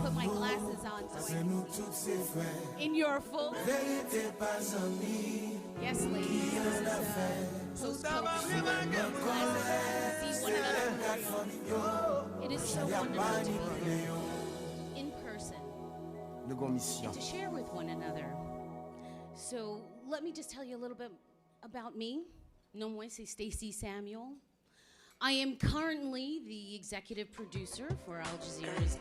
Put my glasses on so in your full. Yes, ladies. This is post-COVID. Glasses to see one another. It is so wonderful to be here in person and to share with one another. So let me just tell you a little bit about me. No moi, c'est Stacey Samuel. I am currently the executive producer for Al Jazeera's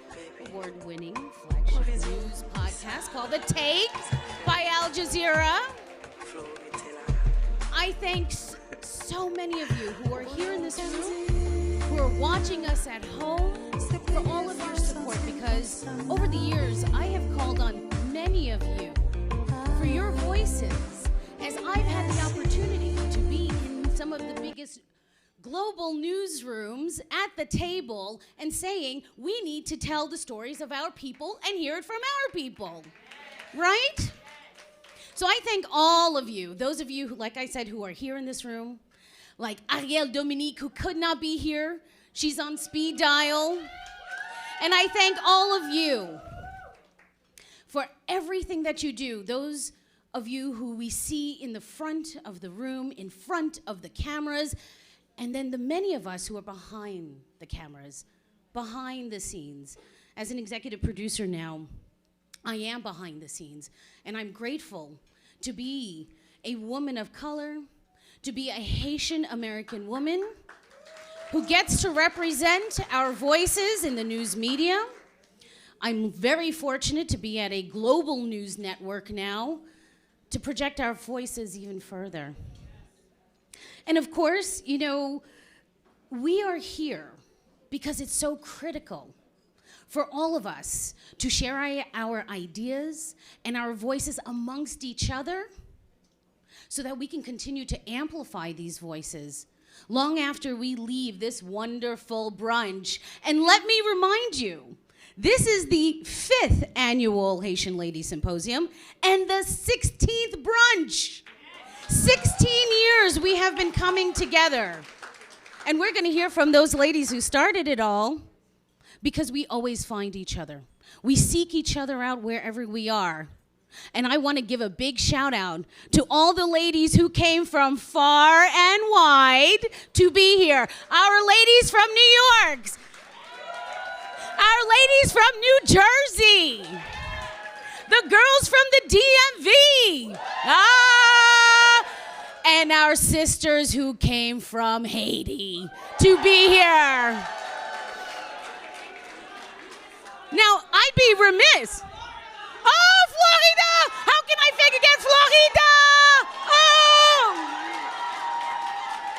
award-winning flagship news podcast called The Take by Al Jazeera. I thank so many of you who are here in this room, who are watching us at home, for all of your support, because over the years, I have called on many of you for your voices, as I've had the opportunity to be in some of the biggest global newsrooms at the table and saying, we need to tell the stories of our people and hear it from our people, right? So I thank all of you, those of you, who, like I said, who are here in this room, like Ariel Dominique, who could not be here. She's on speed dial. And I thank all of you for everything that you do, those of you who we see in the front of the room, in front of the cameras, and then the many of us who are behind the cameras, behind the scenes. As an executive producer now, I am behind the scenes, and I'm grateful to be a woman of color, to be a Haitian American woman who gets to represent our voices in the news media. I'm very fortunate to be at a global news network now to project our voices even further. And of course, you know, we are here because it's so critical for all of us to share our ideas and our voices amongst each other so that we can continue to amplify these voices long after we leave this wonderful brunch. And let me remind you, this is the 5th annual Haitian Ladies Symposium and the 16th brunch. 16 years we have been coming together. And we're gonna hear from those ladies who started it all, because we always find each other. We seek each other out wherever we are. And I wanna give a big shout out to all the ladies who came from far and wide to be here. Our ladies from New York, our ladies from New Jersey, the girls from the DMV, and our sisters who came from Haiti to be here. Now, I'd be remiss. Oh, Florida! How can I forget Florida? Oh!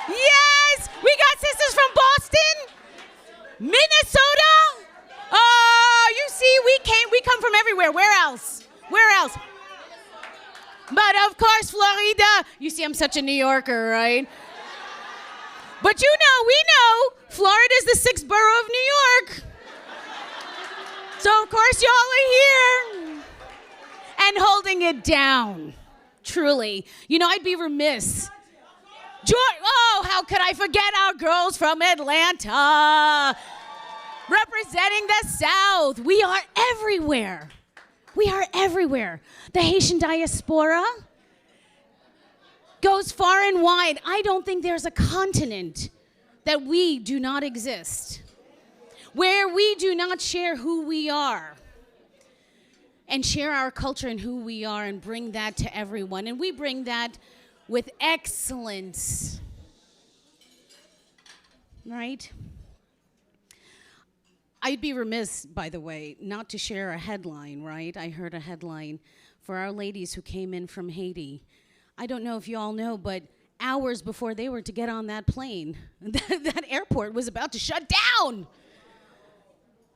Yes! We got sisters from Boston, Minnesota. Oh, you see, we come from everywhere. Where else? Where else? But of course, Florida. You see, I'm such a New Yorker, right? But you know, we know, Florida's the 6th borough of New York. So of course, y'all are here and holding it down, truly. You know, I'd be remiss. Oh, how could I forget our girls from Atlanta, representing the South. We are everywhere. We are everywhere. The Haitian diaspora goes far and wide. I don't think there's a continent that we do not exist, where we do not share who we are and share our culture and who we are and bring that to everyone. And we bring that with excellence, right? I'd be remiss, by the way, not to share a headline, right? I heard a headline for our ladies who came in from Haiti. I don't know if you all know, but hours before they were to get on that plane, that airport was about to shut down.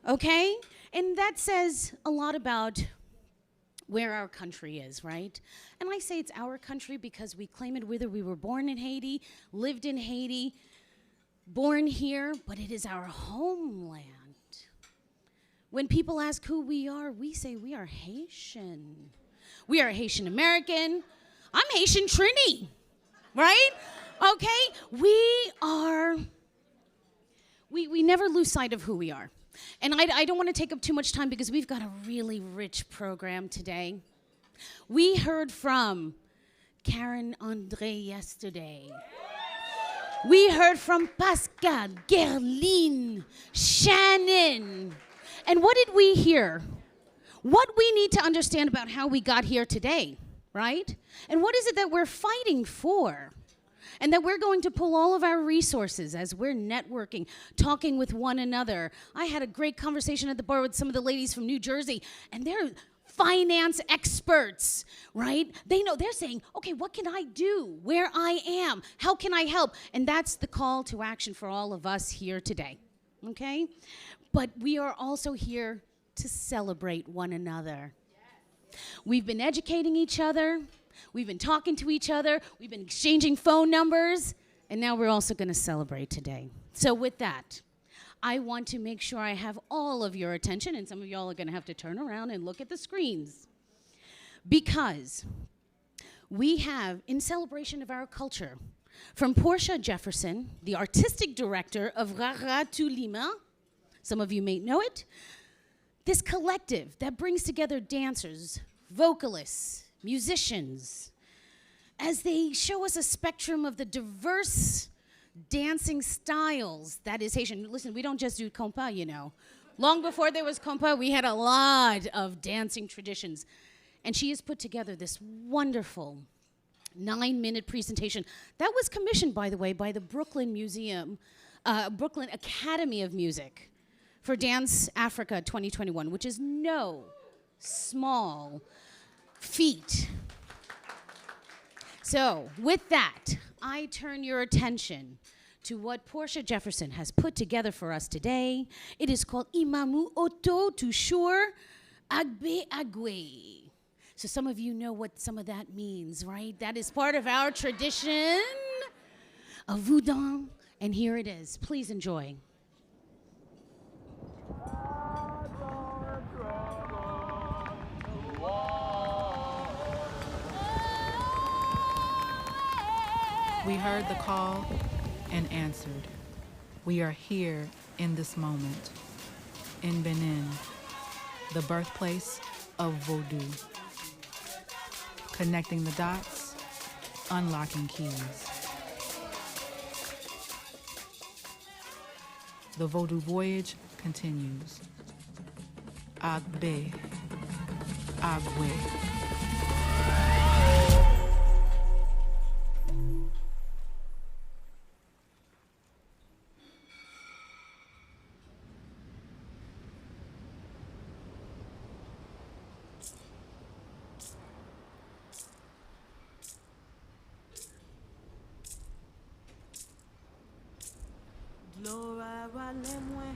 Okay? And that says a lot about where our country is, right? And I say it's our country because we claim it whether we were born in Haiti, lived in Haiti, born here, but it is our homeland. When people ask who we are, we say we are Haitian. We are Haitian American. I'm Haitian Trini, right? Okay? We never lose sight of who we are. And I don't want to take up too much time because we've got a really rich program today. We heard from Karen Andre yesterday. We heard from Pascal, Gerline, Shannon. And what did we hear? What we need to understand about how we got here today, right? And what is it that we're fighting for? And that we're going to pull all of our resources as we're networking, talking with one another. I had a great conversation at the bar with some of the ladies from New Jersey, and they're finance experts, right? They know, they're saying, okay, what can I do where I am? How can I help? And that's the call to action for all of us here today, okay? But we are also here to celebrate one another. We've been educating each other. We've been talking to each other. We've been exchanging phone numbers. And now we're also going to celebrate today. So with that, I want to make sure I have all of your attention. And some of y'all are going to have to turn around and look at the screens. Because we have, in celebration of our culture, from Portia Jefferson, the artistic director of Rara Tulima, some of you may know it, this collective that brings together dancers, vocalists, musicians, as they show us a spectrum of the diverse dancing styles that is Haitian. Listen, we don't just do compas, you know. Long before there was compas, we had a lot of dancing traditions. And she has put together this wonderful 9-minute presentation that was commissioned, by the way, by the Brooklyn Museum, Brooklyn Academy of Music for Dance Africa 2021, which is no small feat. So, with that, I turn your attention to what Portia Jefferson has put together for us today. It is called Imamu Oto Tushur Agbe Agwe. So some of you know what some of that means, right? That is part of our tradition of Voodoo, and here it is. Please enjoy. We heard the call and answered. We are here in this moment, in Benin, the birthplace of Vodou. Connecting the dots, unlocking keys. The Vodou voyage continues. Agbe, Agwe. Gloa valemwe,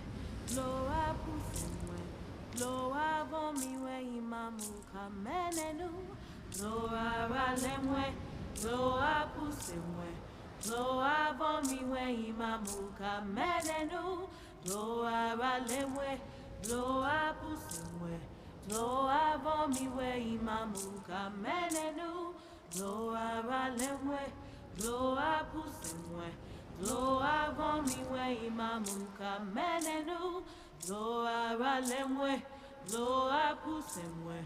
gloa pusemwe, gloa vomiwe imamu kamenenu. Gloa valemwe, gloa pusemwe, gloa vomiwe imamu kamenenu. Gloa valemwe, gloa pusemwe, gloa vomiwe imamu kamenenu. Gloa valemwe, gloa pusemwe. Gloa vomiwe imamuka menenu. Gloa ralemwe, gloa pusemwe.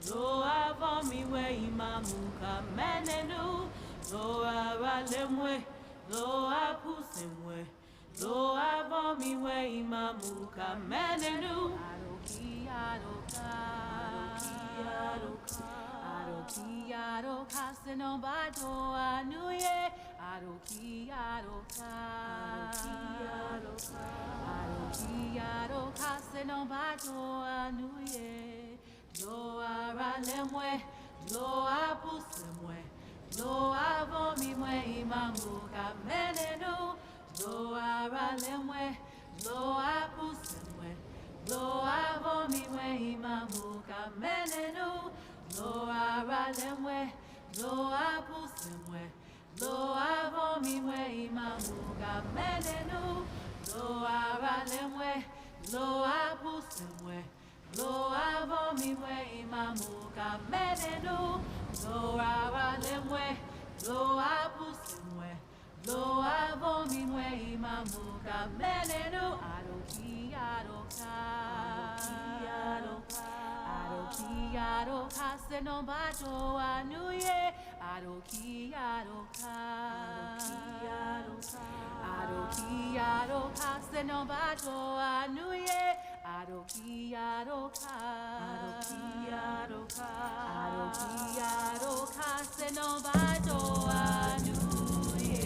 Gloa vomiwe imamuka menenu. Gloa ralemwe, gloa pusemwe. Gloa vomiwe imamuka menenu. Aroki aroka, aroki aroka, aroki aroka senobado anuye. Aroki aroka, aroki aroka senobado anuye. Gloa ralemwe, gloa pusemwe, gloa vomiwe imamuka menenu. Gloa ralemwe, gloa pusemwe, gloa vomiwe imamuka menenu. Gloa ralemwe, gloa pusemwe. Gloa vomiwe imamuka menenu. Gloa ralemwe, gloa pusemwe. Gloa vomiwe imamuka menenu. Gloa ralemwe, gloa pusemwe. lo avomi mwe imamuka menenu aroki aroka aroki aroka senobato anuye aroki aroka aroki aroka senobato anuye aroki aroka aroki aroka senobato anuye.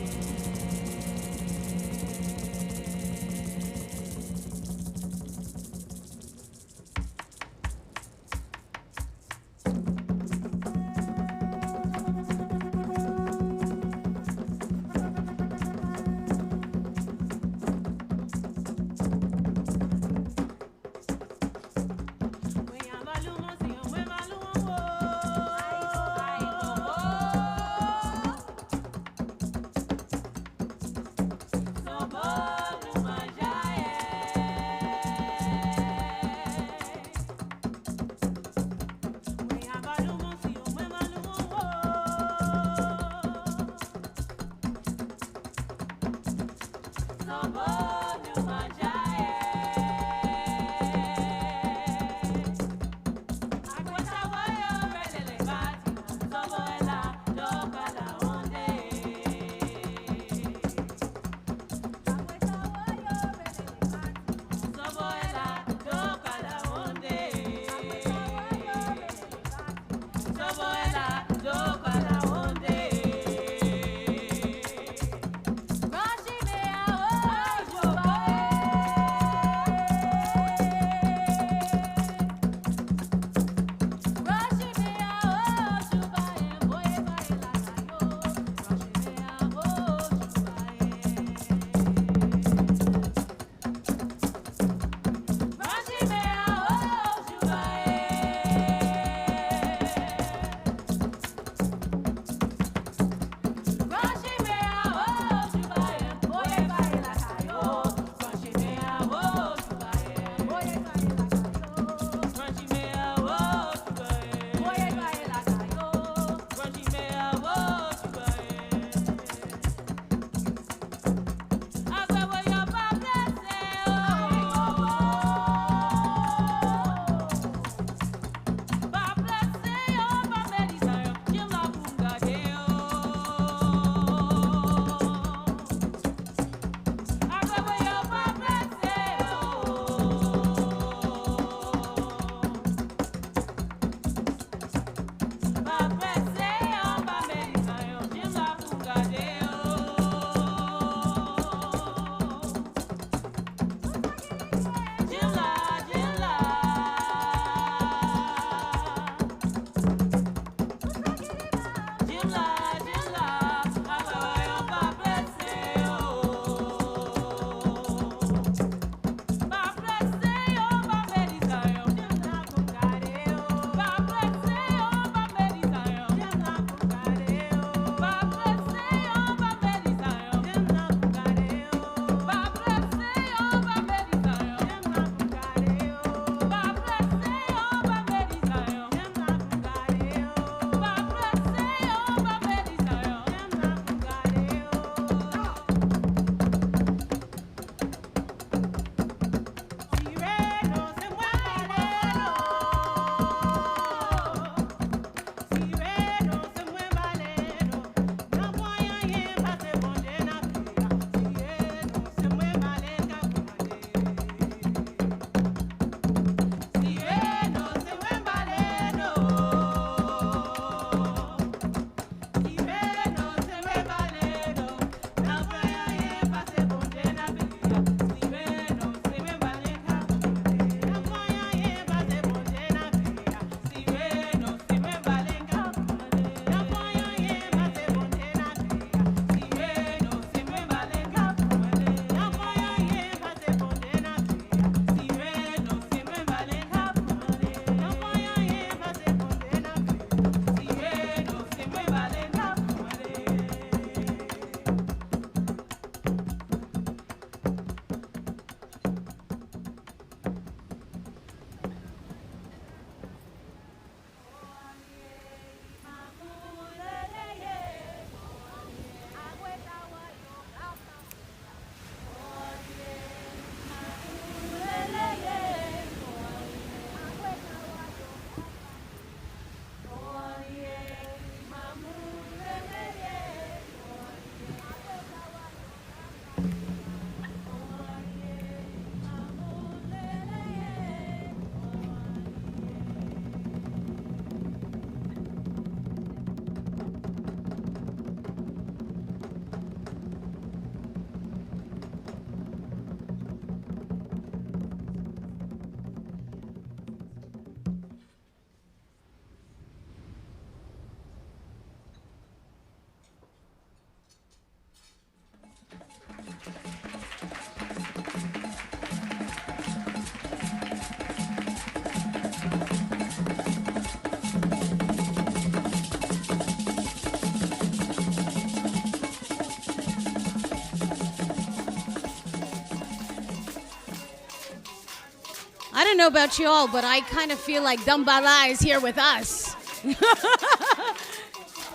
I don't know about y'all, but I kind of feel like Dambala is here with us.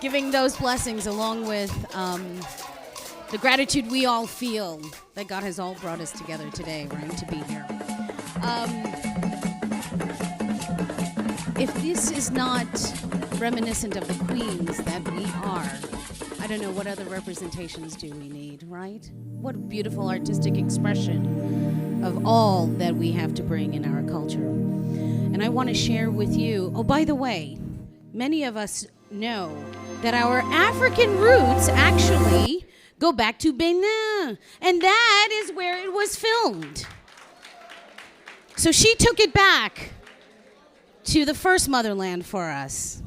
Giving those blessings along with the gratitude we all feel that God has all brought us together today, right, to be here. If this is not reminiscent of the queens that we are, I don't know what other representations do we need, right? What beautiful artistic expression of all that we have to bring in our culture. And I want to share with you, oh, by the way, many of us know that our African roots actually go back to Benin, and that is where it was filmed. So she took it back to the first motherland for us.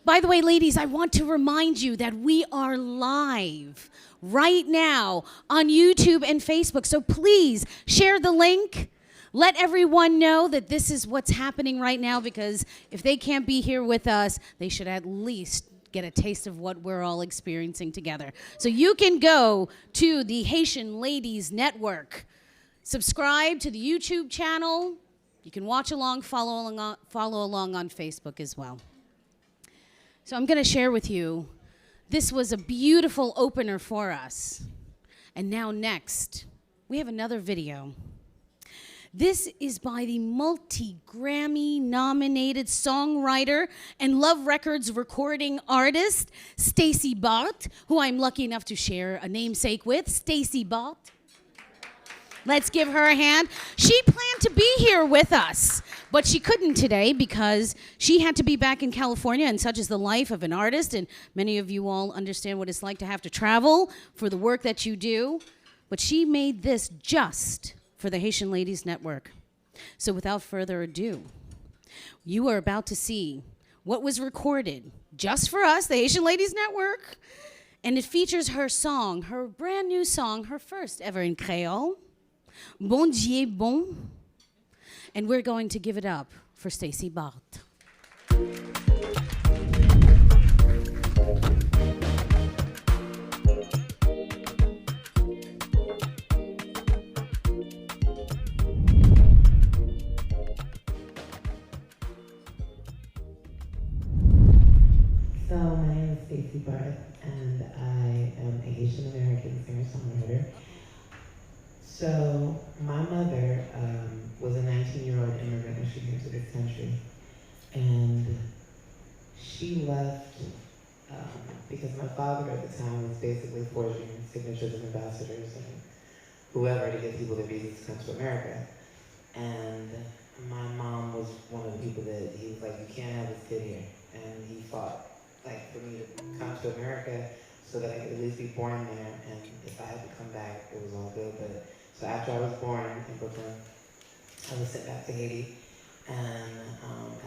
By the way, ladies, I want to remind you that we are live right now on YouTube and Facebook. So please share the link. Let everyone know that this is what's happening right now, because if they can't be here with us, they should at least get a taste of what we're all experiencing together. So you can go to the Haitian Ladies Network. Subscribe to the YouTube channel. You can watch along, follow along on Facebook as well. So I'm going to share with you, this was a beautiful opener for us. And now next, we have another video. This is by the multi-Grammy nominated songwriter and Love Records recording artist, Stacey Bart, who I'm lucky enough to share a namesake with. Stacey Bart. Let's give her a hand. She planned to be here with us, but she couldn't today because she had to be back in California, and such is the life of an artist, and many of you all understand what it's like to have to travel for the work that you do. But she made this just for the Haitian Ladies Network. So without further ado, you are about to see what was recorded just for us, the Haitian Ladies Network, and it features her song, her brand new song, her first ever in Creole, Bon Dieu Bon, and we're going to give it up for Stacey Bart. So my name is Stacey Bart, and I am a Haitian American singer-songwriter. So my mother was a 19-year-old immigrant when she came to this country, and she left because my father at the time was basically forging signatures of ambassadors and whoever to get people their visas to come to America. And my mom was one of the people that he was like, you can't have this kid here, and he fought like for me to come to America so that I could at least be born there, and if I had to come back, it was all good. But so after I was born in Brooklyn, I was sent back to Haiti, and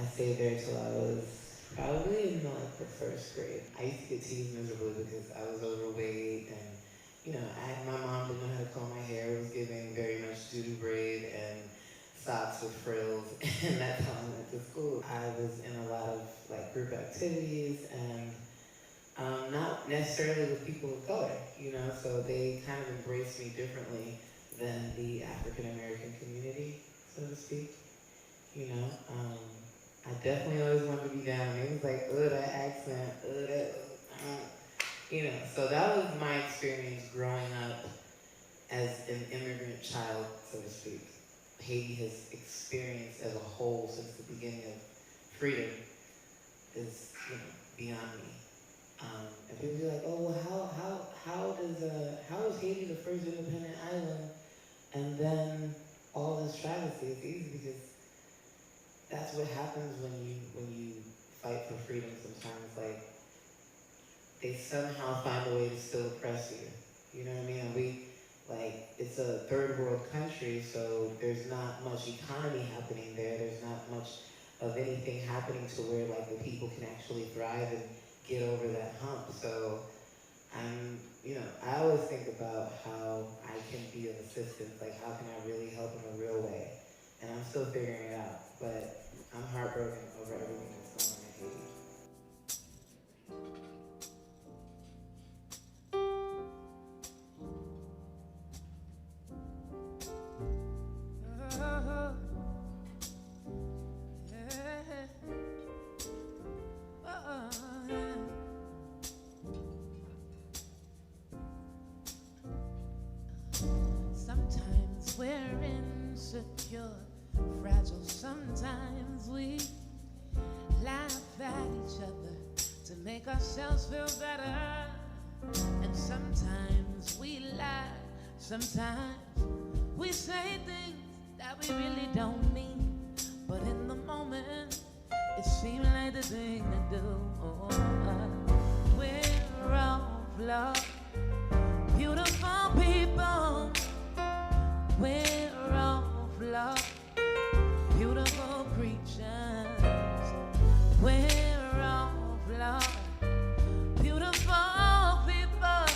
I stayed there till I was probably in like the first grade. I used to get teased miserably because I was overweight, and you know, my mom didn't know how to comb my hair. It was giving very much doo-doo braid and socks with frills, and that's how I went to school. I was in a lot of like group activities, and not necessarily with people of color, you know, so they kind of embraced me differently than the African American community, so to speak. You know, I definitely always wanted to be down. It was like, oh, that accent, oh, that, you know, so that was my experience growing up as an immigrant child, so to speak. Haiti has experienced as a whole since the beginning of freedom is, you know, beyond me. And people be like, oh, well, how is Haiti the first independent island? And then all this travesty is easy because that's what happens when you fight for freedom sometimes. Like, they somehow find a way to still oppress you. You know what I mean? And it's a third world country, so there's not much economy happening there. There's not much of anything happening to where like the people can actually thrive and get over that hump. So I always think about how I can be of assistance, like how can I really help in a real way? And I'm still figuring it out, but I'm heartbroken over everything that's going on in Haiti. ourselves feel better. And sometimes we lie. Sometimes we say things that we really don't mean. But in the moment, it seems like the thing to do. We're all flawed, beautiful people. We're all flawed, beautiful creatures. We're all flawed, beautiful people.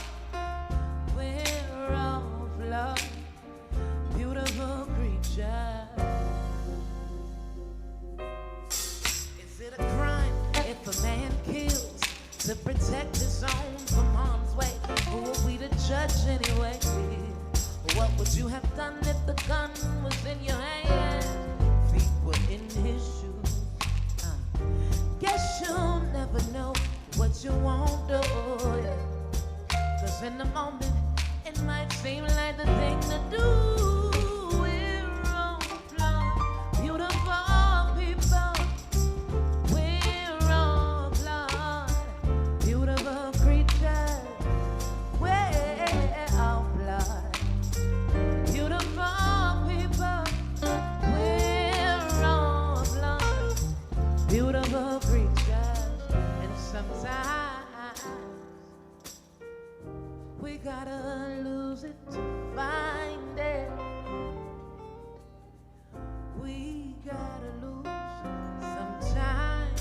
We're all flawed, beautiful creatures. Is it a crime if a man kills to protect his own from harm's way? Who are we to judge anyway? What would you have done if the gun was in your hand? Feet were in his shoes. Guess you'll never know what you won't do. Cause in the moment, it might seem like the thing to do. We're all flawed, beautiful people. We're all flawed, beautiful creatures. We're all flawed, beautiful people. We're all flawed, beautiful creatures. And sometimes we gotta lose it to find it. We gotta lose. Sometimes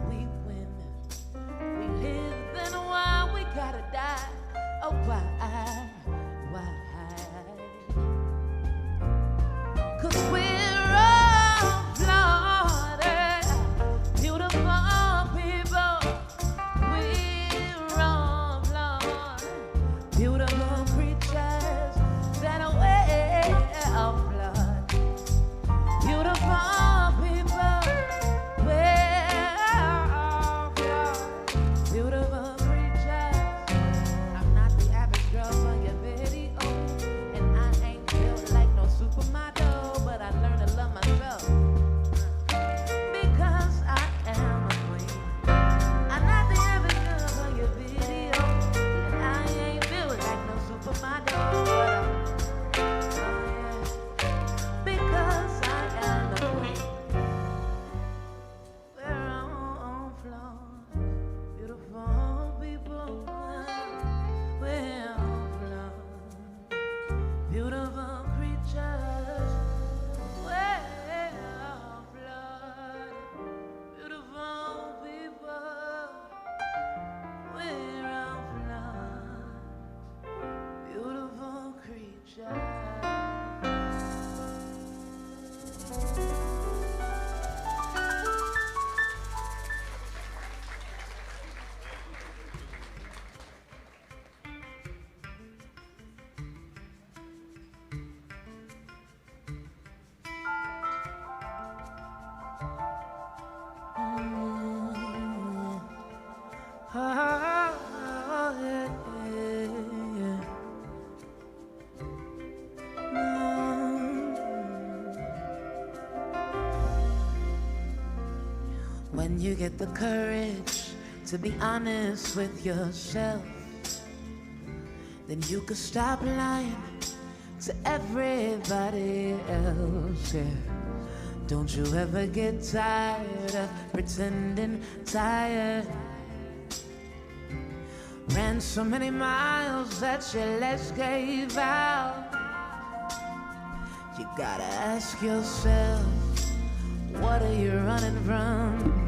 we win. We live, then why we gotta die? Oh, why? Cause we're all flawed, beautiful people. We're all flawed, beautiful creatures. That we're all flawed, beautiful people. We're all flawed, beautiful creatures. I'm not the average girl on your video, and I ain't built like no supermodel, but I learned to love myself because I am a queen. I'm not the average girl on your video, and I ain't built like no supermodel, but because I am a queen. We're all flawed, beautiful people. We're all flawed, beautiful creatures. We're all flawed, beautiful people. We're all flawed, beautiful creatures. When you get the courage to be honest with yourself, then you can stop lying to everybody else. Yeah. Don't you ever get tired of pretending tired. Ran so many miles that your legs gave out. You gotta ask yourself, what are you running from?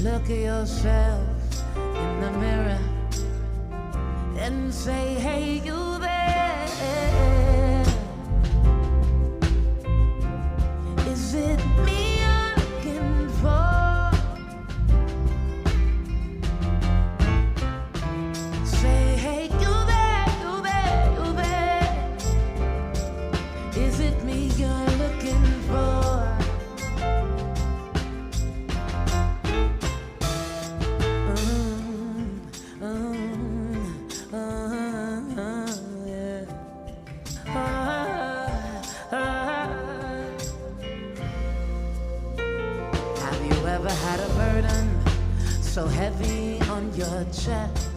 Look at yourself in the mirror and say, hey, you there? Is it me you're looking for? Say, hey, you there, you there, you there? Is it me you're looking for? so heavy on your chest.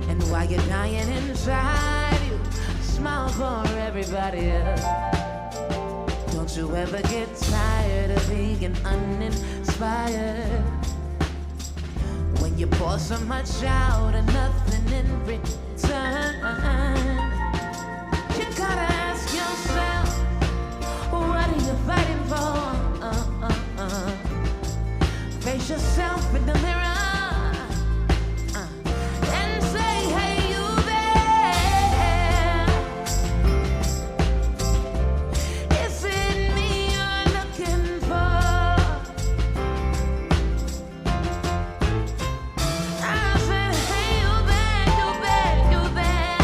And while you're dying inside, you smile for everybody else. Don't you ever get tired of being uninspired? When you pour so much out and nothing in return, you gotta ask yourself, what are you fighting for? Face yourself in the mirror and say, hey, you there? Is it me you're looking for? I said, hey, you there, you there?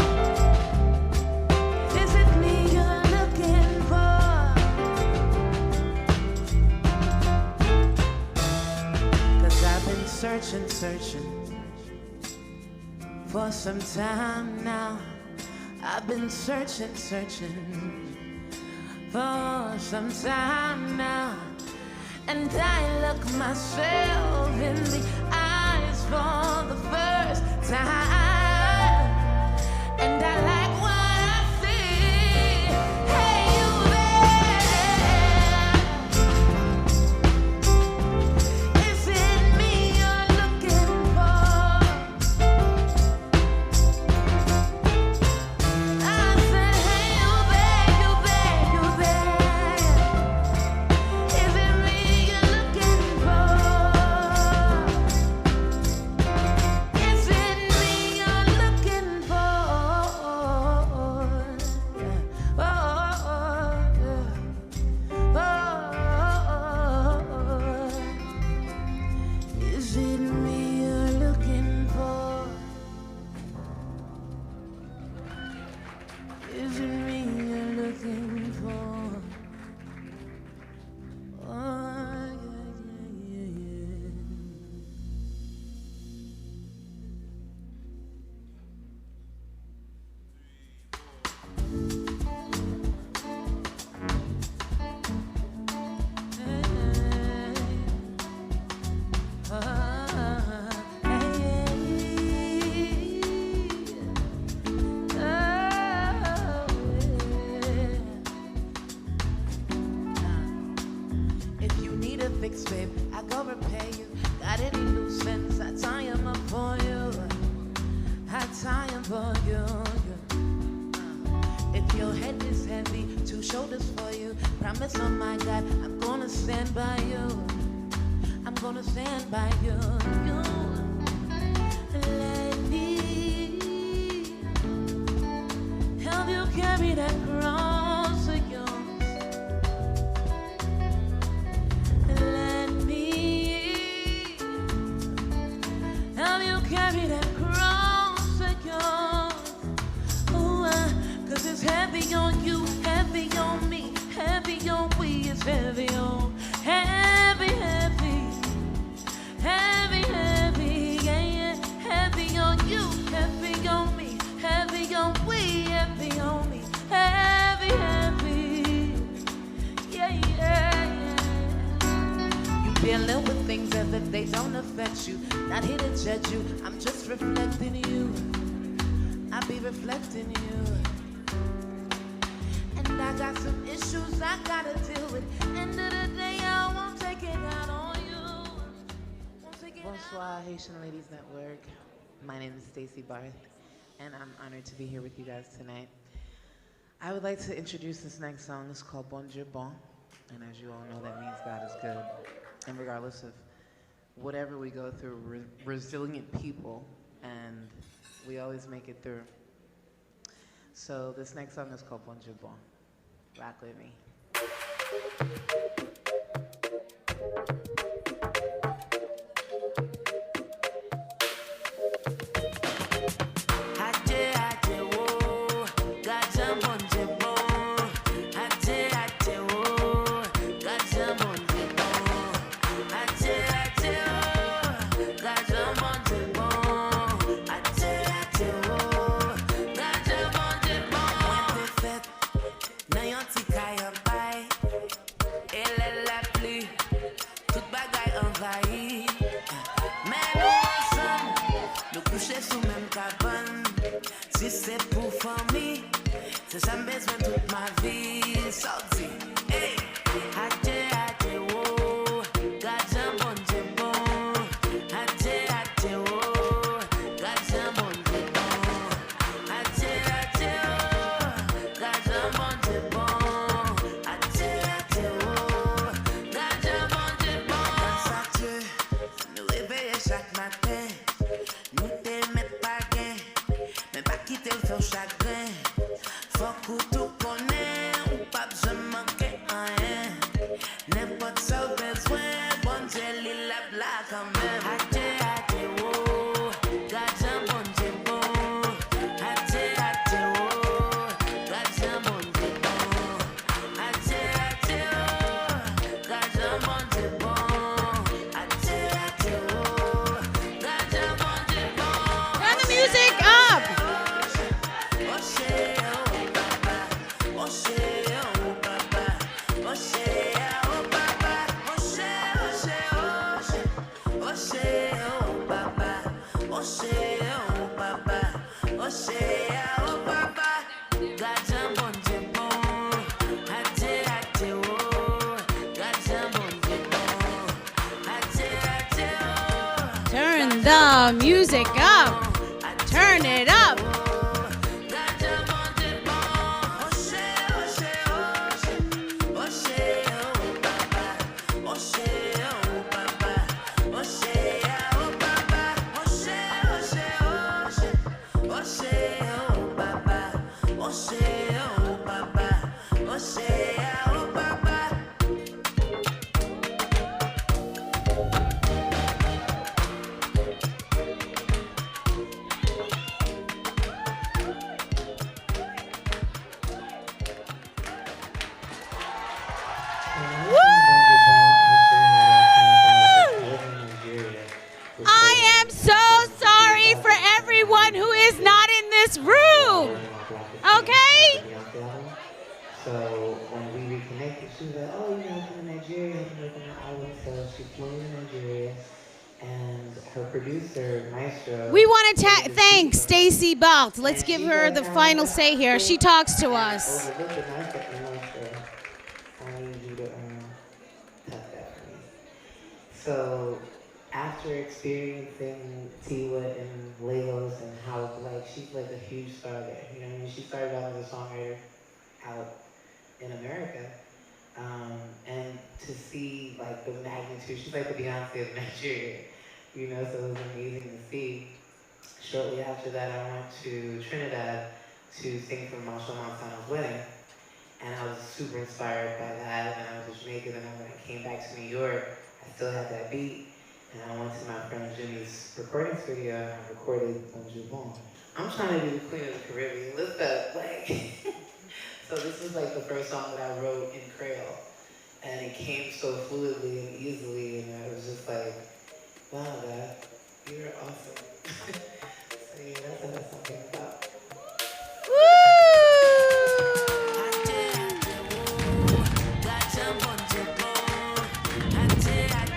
Is it me you're looking for? 'Cause I've been searching for some time now. I've been searching for some time now. And I look myself in the eyes for the first time. And I like what I see. Hey, you there? Is it me you're looking for? I said, hey, you there? Is it me you're looking for? Is it me you're looking for? Is it me you're looking for? Is it me you're looking for? Oh, yeah. If you need a fix, babe, I go repair you. Got any loose ends, I tie 'em up for you. I tie 'em for you. If your head is heavy, 2 shoulders for you. Promise on my God, I'm gonna stand by you. I'm gonna stand by you. Let me help you carry that cross of yours. Let me help you carry that cross of yours. Oh, 'cause it's heavy on you, heavy on me, heavy on we, it's heavy on, heavy, yeah. Heavy on you, heavy on me, heavy on we, heavy on me, heavy, yeah. You dealing with things as if they don't affect you. Not here to judge you, I'm just reflecting you. I be reflecting you. And I got some issues I gotta deal with. End of the day, I won't take it out on you. Bonsoir, Haitian Ladies Network. My name is Stacey Barth, and I'm honored to be here with you guys tonight. I would like to introduce this next song. It's called Bon Dieu Bon, and as you all know, that means God is good. And regardless of whatever we go through, we're resilient people, and we always make it through. So this next song is called Bon Dieu Bon. Rock with me. besoin toute ma vie. Sorti, hey, hâte, hâte, oh, gardien bon Dieu bon. Hâte, hâte, oh, gardien bon Dieu bon. Hâte, hâte, oh, gardien bon Dieu bon. Hâte, hâte, oh, gardien bon Dieu bon. Grâce à Dieu, nous réveiller chaque matin. Nous t'aimer pas gain, mais pas quitter le feu chagrin. Faut que tout connaît, ou pas besoin manquer rien. N'importe ça besoin, bon Dieu, il a bla quand même. Hâte, hâte, oh, gardien bon Dieu bon. Hâte, hâte, oh, gardien bon Dieu bon. Hâte, hâte, oh, gardien bon Dieu bon. Hâte, hâte, oh, gardien bon Dieu bon. Turn the music up. Turn the music up. Turn it up. I am so sorry for everyone who is not in this room. Okay? So when we reconnected, she was like, oh, you know, I'm from Nigeria, I'm working on an album, so she flew to Nigeria, and her producer, Maestro. We want to thank Stacy Balt. Let's give her the final say here. She talks to us. I need you to tap that for me. So after experiencing Tiwa and Lagos and how like she's like a huge star there, you know what I mean? She started out as a songwriter out in America, and to see like the magnitude, she's like the Beyonce of Nigeria, you know, so it was amazing to see. Shortly after that, I went to Trinidad to sing for Marshall Montano's wedding, and I was super inspired by that, and I was in Jamaica, and when I came back to New York, I still had that beat, and I went to my friend Jimmy's recording studio, and I recorded Bonjour Bon. I'm trying to do the Queen of the Caribbean, lift up, like, so this was like the first song that I wrote in Creole, and it came so fluidly and easily, and I was just like, wow, God, you're awesome. So yeah, that's what that song came about.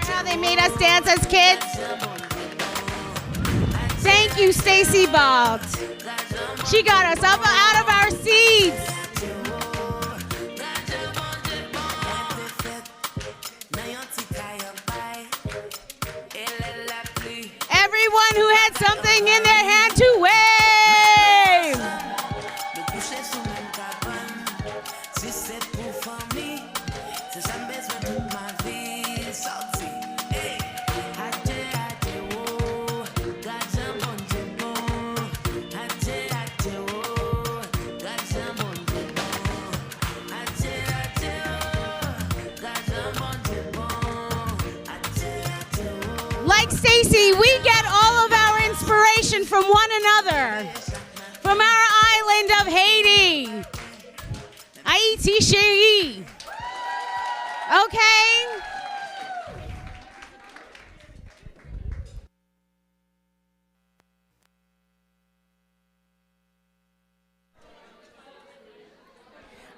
How they made us dance as kids. Thank you, Stacy Balt. She got us up out of our seats. Everyone who had something in their hand to wave. Like Stacy, we get all of our inspiration from one another, from our island of Haiti. Haiti chérie. Okay?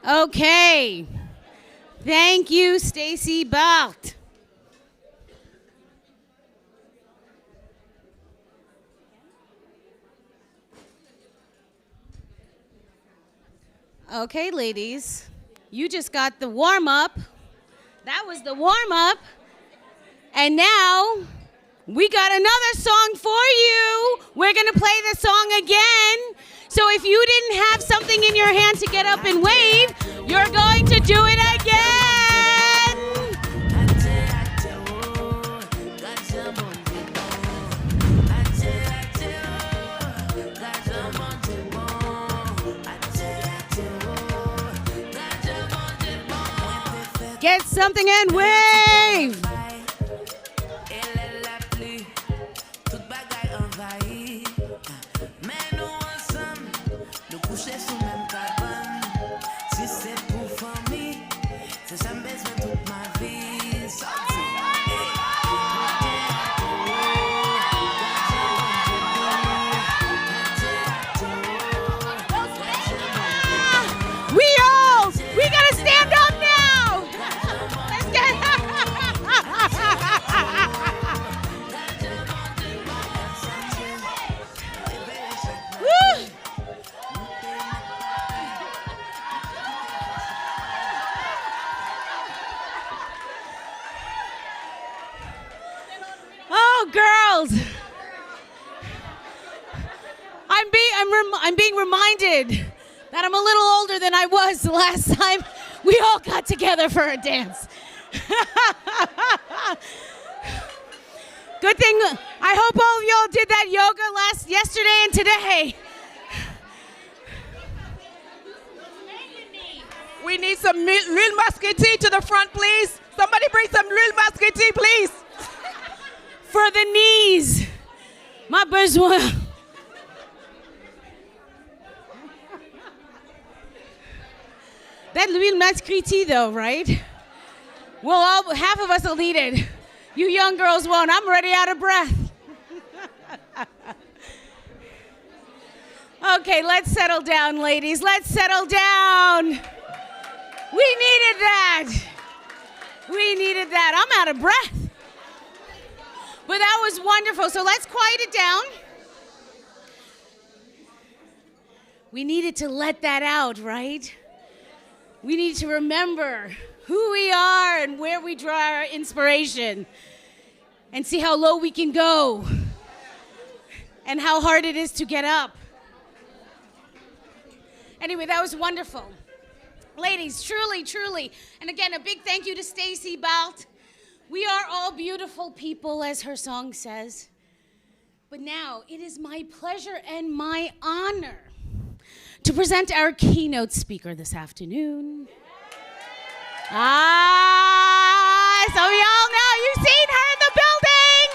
Okay. Thank you, Stacy Balt. Okay, ladies, you just got the warm up. That was the warm up. And now we got another song for you. We're going to play the song again. So if you didn't have something in your hand to get up and wave, you're going to do it again. Get something and wave. We gotta stand up now. Let's get Woo! Oh, girls. I'm being reminded that I'm a little older than I was the last time we all got together for a dance. Good thing, I hope all of y'all did that yoga yesterday and today. We need some real muscatine to the front, please. Somebody bring some real muscatine, please. For the knees. My besoin. That l'huile mascriti though, right? Well, half of us will need it. You young girls won't. I'm already out of breath. Okay, let's settle down, ladies. Let's settle down. We needed that. We needed that. I'm out of breath. But that was wonderful. So let's quiet it down. We needed to let that out, right? We need to remember who we are and where we draw our inspiration and see how low we can go and how hard it is to get up. Anyway, that was wonderful. Ladies, truly, truly. And again, a big thank you to Stacey Balt. We are all beautiful people, as her song says. But now, it is my pleasure and my honor to present our keynote speaker this afternoon. So y'all know, you've seen her in the building.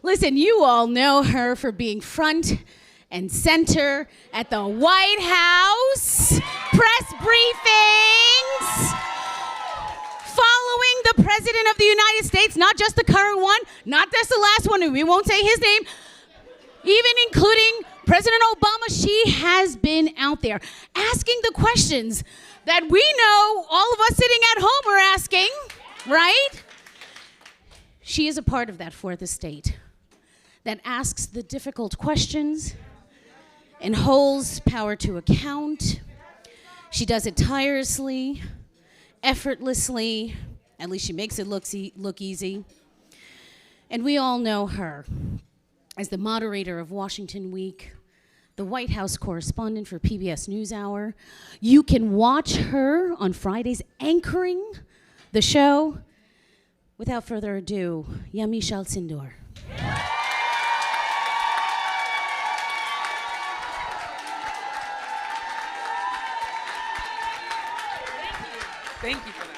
Listen, you all know her for being front and center at the White House press briefings, following the President of the United States, not just the current one, not just the last one, and we won't say his name, even including President Obama. She has been out there asking the questions that we know all of us sitting at home are asking, right? She is a part of that fourth estate that asks the difficult questions and holds power to account. She does it tirelessly, effortlessly, at least she makes it look easy. And we all know her as the moderator of Washington Week, the White House correspondent for PBS NewsHour. You can watch her on Fridays anchoring the show. Without further ado, Yamiche Alcindor. Thank you for that.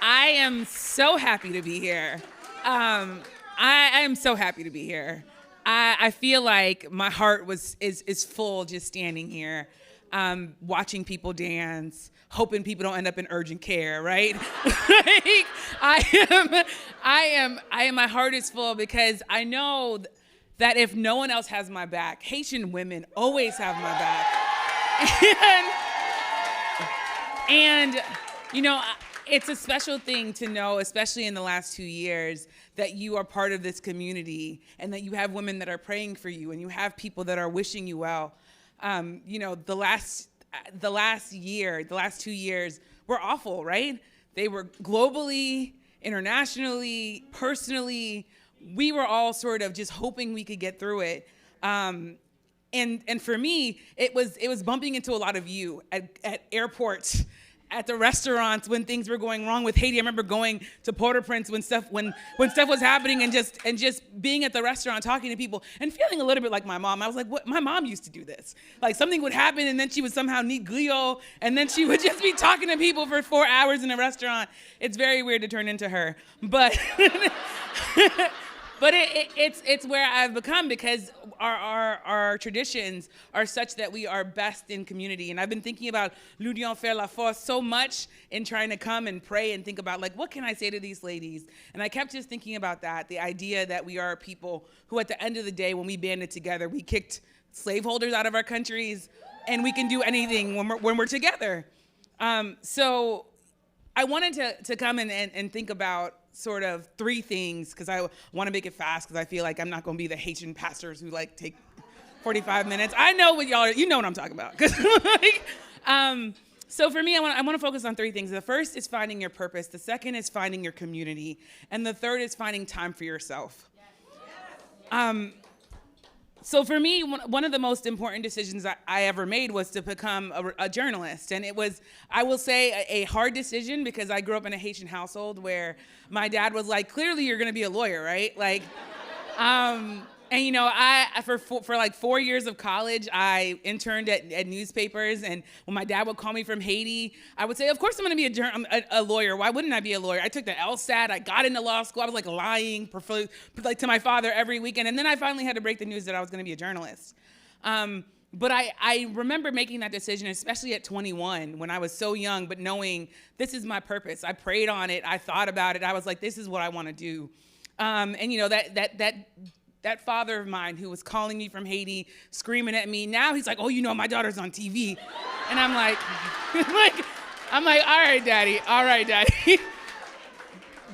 I am so happy to be here. I am so happy to be here. I feel like my heart is full just standing here, watching people dance, hoping people don't end up in urgent care, right? Like, my heart is full because I know that if no one else has my back, Haitian women always have my back. And You know, it's a special thing to know, especially in the last 2 years, that you are part of this community and that you have women that are praying for you and you have people that are wishing you well. You know, the last 2 years were awful, right? They were globally, internationally, personally. We were all sort of just hoping we could get through it. And for me, it was bumping into a lot of you at airports, at the restaurants when things were going wrong with Haiti. I remember going to Port-au-Prince when stuff was happening and just being at the restaurant talking to people and feeling a little bit like my mom. I was like, what? My mom used to do this. Like something would happen and then she would somehow need Guyo and then she would just be talking to people for 4 hours in a restaurant. It's very weird to turn into her, but but it's where I've become because our traditions are such that we are best in community. And I've been thinking about l'union fait la force so much in trying to come and pray and think about like, what can I say to these ladies? And I kept just thinking about that, the idea that we are a people who at the end of the day, when we banded together, we kicked slaveholders out of our countries and we can do anything when we're together. So I wanted to come and think about sort of 3 things because I want to make it fast because I feel like I'm not going to be the Haitian pastors who like take 45 minutes. I know what y'all are, you know what I'm talking about. So for me, I want to focus on 3 things. The first is finding your purpose. The second is finding your community. And the third is finding time for yourself. So for me, one of the most important decisions I ever made was to become a journalist. And it was, I will say, a hard decision because I grew up in a Haitian household where my dad was like, clearly you're going to be a lawyer, right? Like, and you know, for like 4 years of college, I interned at newspapers. And when my dad would call me from Haiti, I would say, of course I'm going to be a lawyer. Why wouldn't I be a lawyer? I took the LSAT. I got into law school. I was like lying like to my father every weekend. And then I finally had to break the news that I was going to be a journalist. But I remember making that decision, especially at 21, when I was so young, but knowing this is my purpose. I prayed on it. I thought about it. I was like, this is what I want to do. And you know, that father of mine who was calling me from Haiti, screaming at me, now he's like, oh, you know, my daughter's on TV. And I'm like, all right, daddy.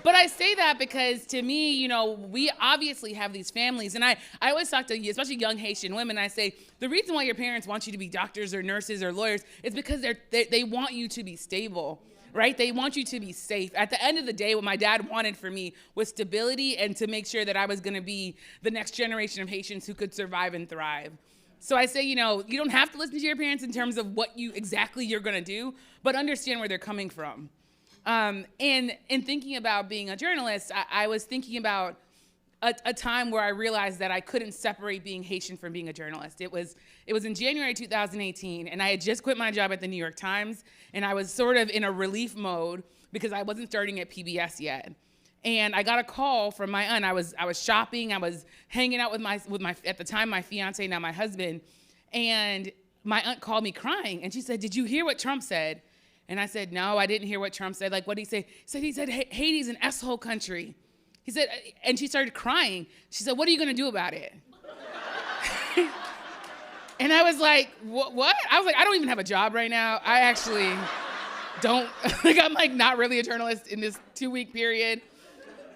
But I say that because to me, you know, we obviously have these families. And I always talk to, especially young Haitian women, I say, the reason why your parents want you to be doctors or nurses or lawyers is because they want you to be stable. Right? They want you to be safe. At the end of the day, what my dad wanted for me was stability and to make sure that I was going to be the next generation of Haitians who could survive and thrive. So I say, you know, you don't have to listen to your parents in terms of what you're going to do, but understand where they're coming from. And in thinking about being a journalist, I was thinking about a time where I realized that I couldn't separate being Haitian from being a journalist. It was in January 2018, and I had just quit my job at the New York Times, and I was sort of in a relief mode because I wasn't starting at PBS yet. And I got a call from my aunt. I was shopping. I was hanging out with my at the time my fiance, now my husband, and my aunt called me crying, and she said, "Did you hear what Trump said?" And I said, "No, I didn't hear what Trump said." Like, what did he say? He said Haiti's an S-hole country. He said, and she started crying. She said, "What are you going to do about it?" And I was like, what? I was like, I don't even have a job right now. I actually don't. Like, I'm like not really a journalist in this 2-week period.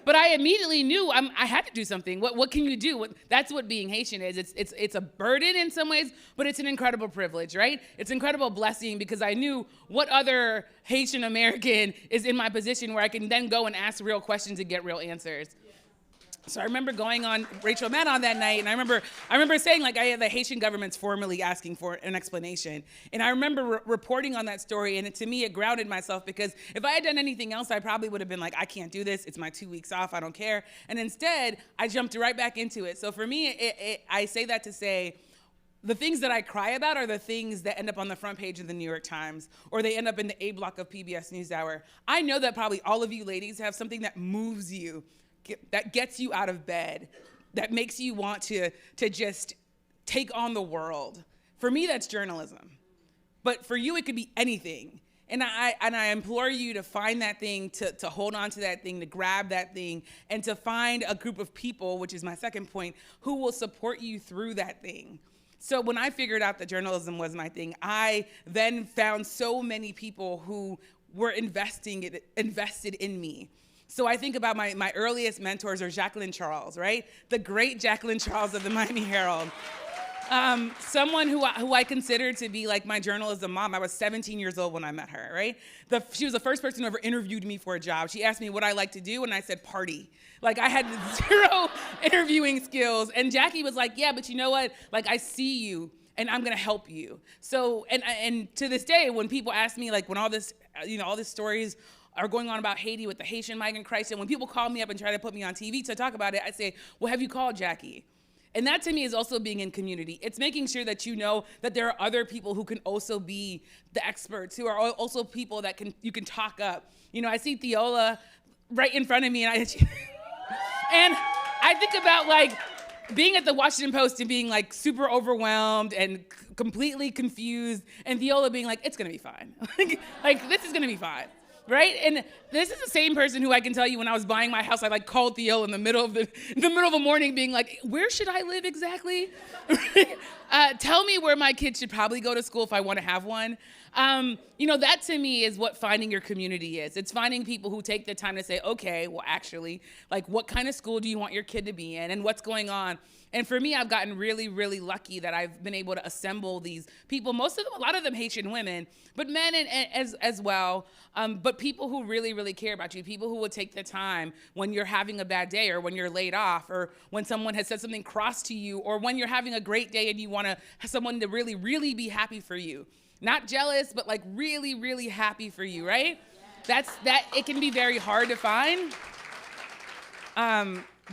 But I immediately knew I had to do something. What can you do? That's what being Haitian is. It's a burden in some ways, but it's an incredible privilege, right? It's an incredible blessing because I knew what other Haitian American is in my position where I can then go and ask real questions and get real answers. So I remember going on Rachel Maddow that night, and I remember saying, like, the Haitian government's formally asking for an explanation. And I remember reporting on that story, and to me, it grounded myself because if I had done anything else, I probably would have been like, I can't do this. It's my 2 weeks off. I don't care. And instead, I jumped right back into it. So for me, I say that to say, the things that I cry about are the things that end up on the front page of the New York Times, or they end up in the A block of PBS NewsHour. I know that probably all of you ladies have something that moves you, that gets you out of bed, that makes you want to just take on the world. For me, that's journalism. But for you, it could be anything. And I implore you to find that thing, to hold on to that thing, to grab that thing, and to find a group of people, which is my second point, who will support you through that thing. So when I figured out that journalism was my thing, I then found so many people who were invested in me. So I think about my earliest mentors are Jacqueline Charles, right? The great Jacqueline Charles of the Miami Herald. Someone who I consider to be like my journalism mom. I was 17 years old when I met her, right? She was the first person who ever interviewed me for a job. She asked me what I like to do, and I said party. Like I had zero interviewing skills. And Jackie was like, yeah, but you know what? Like I see you, and I'm gonna help you. So, and to this day, when people ask me, like when all this stories are going on about Haiti with the Haitian migrant crisis, and when people call me up and try to put me on TV to talk about it, I say, well, have you called Jackie? And that to me is also being in community. It's making sure that you know that there are other people who can also be the experts, who are also people that you can talk up. You know, I see Theola right in front of me, and I think about like being at the Washington Post and being like super overwhelmed and completely confused, and Theola being like, it's gonna be fine. like this is gonna be fine. Right? And this is the same person who I can tell you when I was buying my house, I like called Theo in the middle of the morning being like, where should I live exactly? Tell me where my kids should probably go to school if I want to have one. That to me is what finding your community is. It's finding people who take the time to say, okay, well actually, like what kind of school do you want your kid to be in and what's going on? And for me, I've gotten really, really lucky that I've been able to assemble these people, a lot of them Haitian women, but men as well, but people who really, really care about you, people who will take the time when you're having a bad day or when you're laid off or when someone has said something cross to you or when you're having a great day and you want to have someone to really, really be happy for you. Not jealous, but like really, really happy for you, right? It can be very hard to find.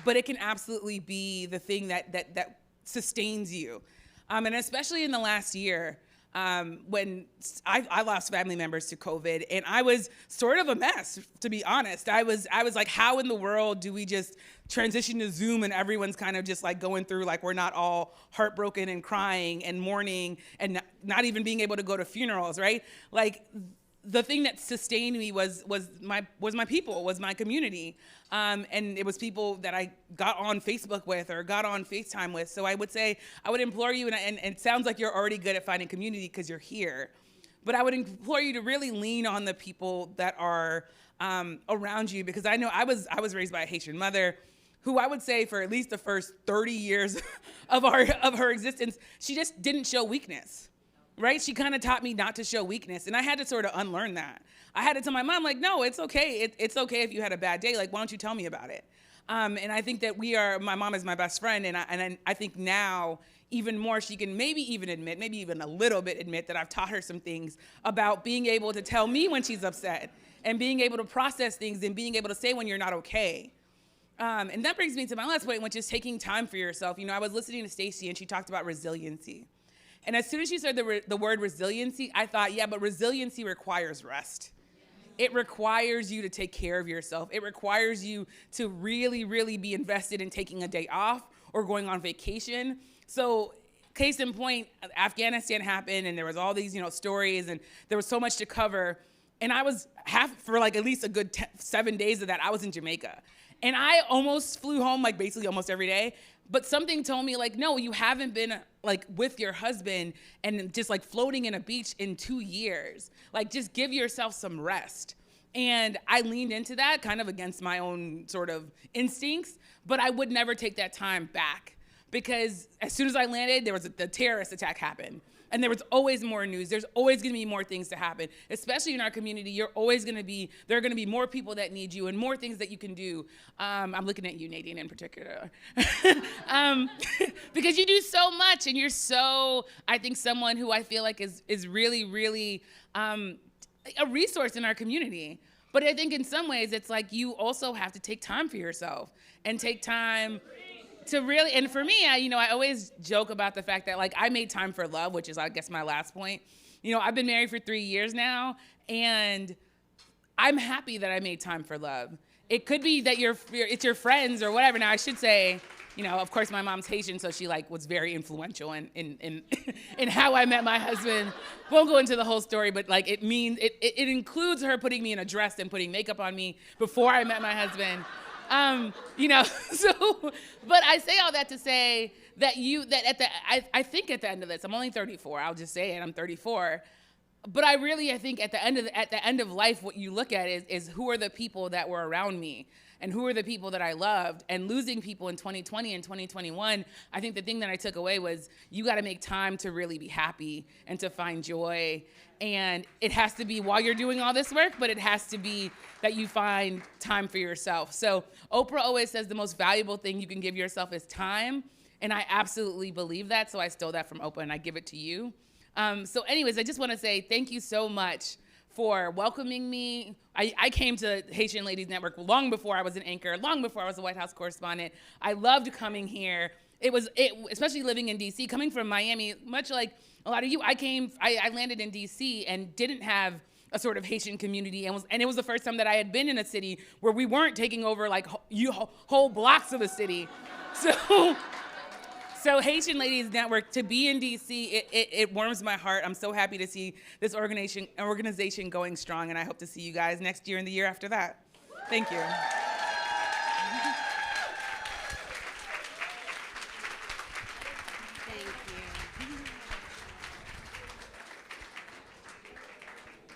But it can absolutely be the thing that sustains you. And especially in the last year, when I lost family members to COVID, and I was sort of a mess, to be honest. I was like, how in the world do we just transition to Zoom and everyone's kind of just like going through, like we're not all heartbroken and crying and mourning and not even being able to go to funerals, right? Like, the thing that sustained me was my people, was my community. And it was people that I got on Facebook with or got on FaceTime with. So I would implore you, and it sounds like you're already good at finding community because you're here, but I would implore you to really lean on the people that are around you, because I know I was raised by a Haitian mother who I would say for at least the first 30 years of her existence, she just didn't show weakness. Right? She kind of taught me not to show weakness. And I had to sort of unlearn that. I had to tell my mom, like, no, it's okay. It's okay if you had a bad day. Like, why don't you tell me about it? And I think that my mom is my best friend. And I think now, even more, she can maybe even a little bit admit that I've taught her some things about being able to tell me when she's upset and being able to process things and being able to say when you're not okay. And that brings me to my last point, which is taking time for yourself. You know, I was listening to Stacey and she talked about resiliency. And as soon as she said the word resiliency, I thought, yeah, but resiliency requires rest. It requires you to take care of yourself. It requires you to really, really be invested in taking a day off or going on vacation. So case in point, Afghanistan happened and there was all these, stories and there was so much to cover. And I was for like at least a good 7 days of that, I was in Jamaica. And I almost flew home like basically almost every day. But something told me like, no, you haven't been like with your husband and just like floating in a beach in 2 years. Like just give yourself some rest. And I leaned into that kind of against my own sort of instincts, but I would never take that time back because as soon as I landed, the terrorist attack happened. And there was always more news. There's always going to be more things to happen, especially in our community. There are going to be more people that need you and more things that you can do. I'm looking at you, Nadine, in particular. Because you do so much and you're so, I think, someone who I feel like is really, really a resource in our community. But I think in some ways it's like you also have to take time for yourself and take time to really, and for me, I always joke about the fact that like I made time for love, which is I guess my last point. I've been married for 3 years now, and I'm happy that I made time for love. It could be that it's your friends or whatever. Now I should say, of course my mom's Haitian, so she like was very influential in how I met my husband. Won't go into the whole story, but like it includes her putting me in a dress and putting makeup on me before I met my husband. But I say all that to say that I think at the end of this, I'm only 34, I'll just say it, I'm 34. but I think at the end of life, what you look at is who are the people that were around me and who are the people that I loved. And losing people in 2020 and 2021, I think the thing that I took away was you got to make time to really be happy and to find joy. And it has to be while you're doing all this work, but it has to be that you find time for yourself. So Oprah always says the most valuable thing you can give yourself is time. And I absolutely believe that. So I stole that from Oprah and I give it to you. So anyways, I just want to say thank you so much for welcoming me. I came to Haitian Ladies Network long before I was an anchor, long before I was a White House correspondent. I loved coming here. Especially living in DC, coming from Miami, much like a lot of you, I landed in DC and didn't have a sort of Haitian community, and it was the first time that I had been in a city where we weren't taking over like whole blocks of the city. So Haitian Ladies Network, to be in DC, it warms my heart. I'm so happy to see this organization going strong, and I hope to see you guys next year and the year after that. Thank you.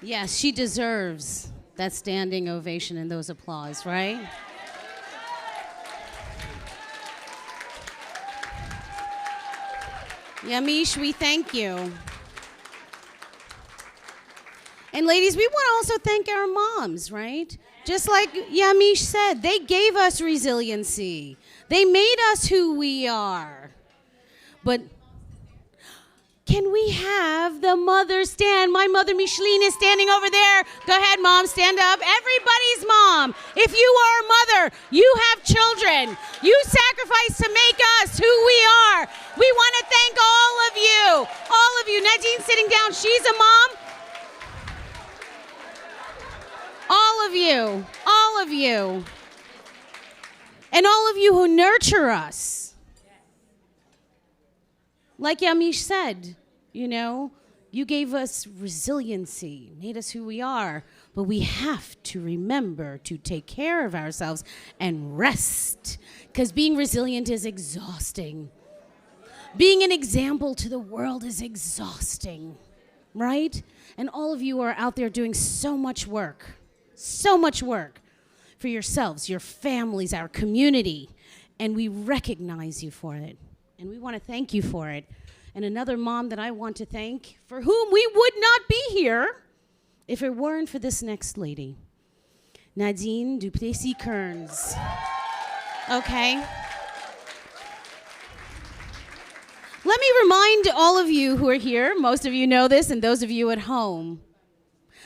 Yes, she deserves that standing ovation and those applause, right? Yamiche, we thank you. And ladies, we want to also thank our moms, right? Just like Yamiche said, they gave us resiliency. They made us who we are. But can we have the mother stand? My mother, Micheline, is standing over there. Go ahead, Mom, stand up. Everybody's mom. If you are a mother, you have children. You sacrifice to make us who we are. We want to thank all of you. All of you. Nadine's sitting down. She's a mom. All of you. All of you. And all of you who nurture us. Like Yamiche said, you know, you gave us resiliency, made us who we are, but we have to remember to take care of ourselves and rest, because being resilient is exhausting. Being an example to the world is exhausting, right? And all of you are out there doing so much work for yourselves, your families, our community, and we recognize you for it. And we want to thank you for it. And another mom that I want to thank, for whom we would not be here if it weren't for this next lady, Nadine Duplessis-Kearns. Okay? Let me remind all of you who are here, most of you know this, and those of you at home,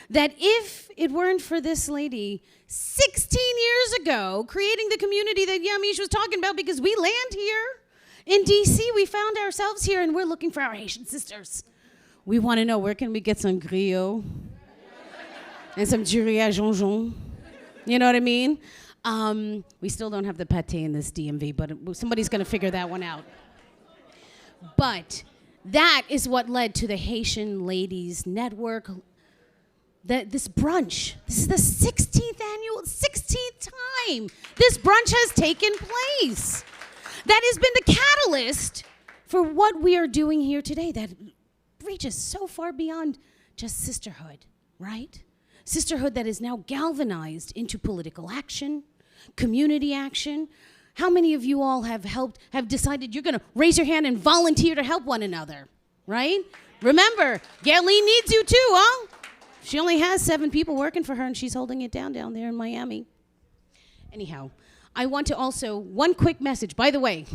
that if it weren't for this lady 16 years ago creating the community that Yamiche was talking about, because we land here, in DC, we found ourselves here, and we're looking for our Haitian sisters. We want to know, where can we get some griot and some jury à jonjon? You know what I mean? We still don't have the pate in this DMV, but somebody's going to figure that one out. But that is what led to the Haitian Ladies Network. This brunch, this is the 16th time this brunch has taken place. That has been the catalyst for what we are doing here today that reaches so far beyond just sisterhood, right? Sisterhood that is now galvanized into political action, community action. How many of you all have decided you're going to raise your hand and volunteer to help one another, right? Remember, Gailene needs you too, huh? She only has 7 people working for her, and she's holding it down there in Miami. Anyhow, I want to also, one quick message. By the way,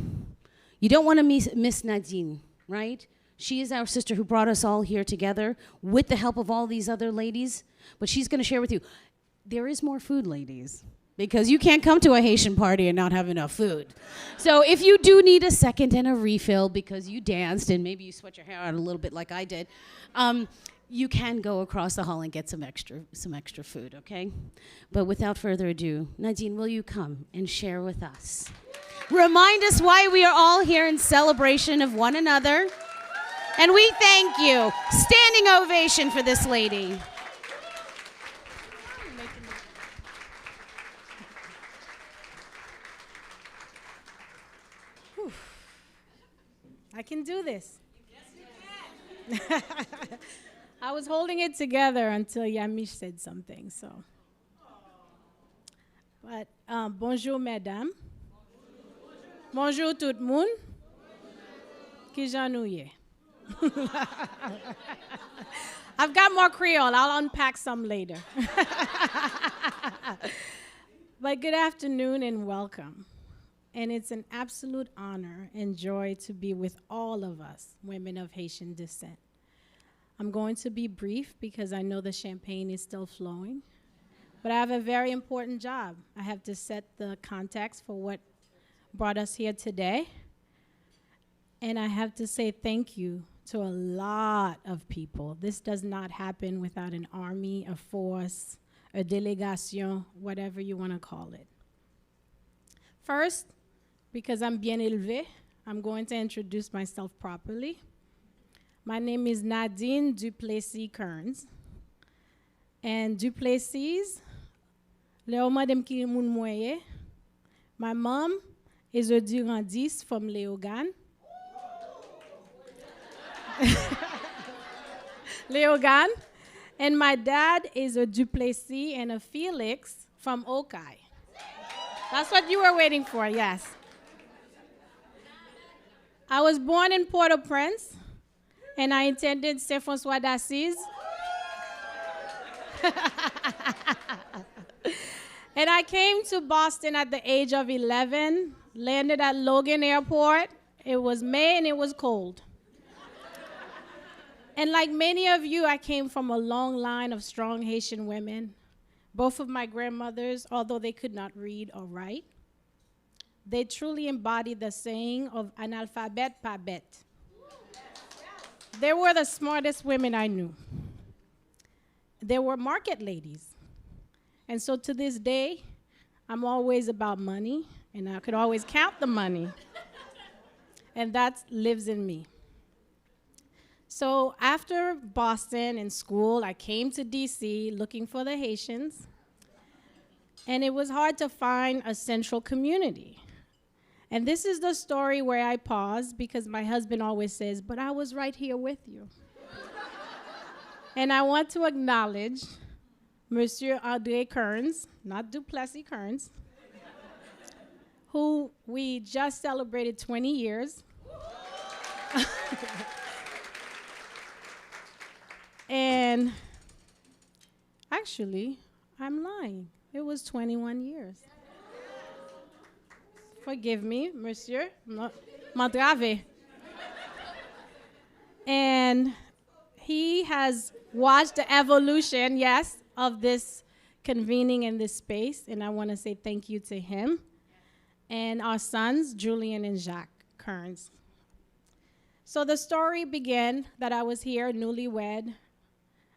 you don't want to miss Nadine, right? She is our sister who brought us all here together with the help of all these other ladies. But she's going to share with you, there is more food, ladies, because you can't come to a Haitian party and not have enough food. So if you do need a second and a refill because you danced and maybe you sweat your hair out a little bit like I did, you can go across the hall and get some extra food, okay? But without further ado, Nadine, will you come and share with us? Remind us why we are all here in celebration of one another. And we thank you. Standing ovation for this lady. Whew. I can do this. Yes, you can. I was holding it together until Yamish said something, so. But bonjour, mesdames. Bonjour, tout le monde. Qui j'en ouye? I've got more Creole. I'll unpack some later. But good afternoon and welcome. And it's an absolute honor and joy to be with all of us, women of Haitian descent. I'm going to be brief because I know the champagne is still flowing. But I have a very important job. I have to set the context for what brought us here today. And I have to say thank you to a lot of people. This does not happen without an army, a force, a délégation, whatever you want to call it. First, because I'm bien élevée, I'm going to introduce myself properly. My name is Nadine Duplessis Kearns. And Duplessis, Léomade ki moun mwenye. My mom is a Durandis from Léogane. Léogane. And my dad is a Duplessis and a Felix from Okai. That's what you were waiting for, yes. I was born in Port-au-Prince, and I attended Saint François d'Assise. And I came to Boston at the age of 11, landed at Logan Airport. It was May and it was cold. And like many of you, I came from a long line of strong Haitian women. Both of my grandmothers, although they could not read or write, they truly embodied the saying of analphabet pas bête. They were the smartest women I knew. They were market ladies. And so to this day, I'm always about money, and I could always count the money. And that lives in me. So after Boston and school, I came to DC looking for the Haitians. And it was hard to find a central community. And this is the story where I pause because my husband always says, but I was right here with you. And I want to acknowledge Monsieur André Kearns, not Duplessis Kearns, who we just celebrated 20 years. And actually, I'm lying. It was 21 years. Forgive me, monsieur. M'entrave. And he has watched the evolution, yes, of this convening in this space. And I want to say thank you to him and our sons, Julian and Jacques Kearns. So the story began that I was here, newlywed,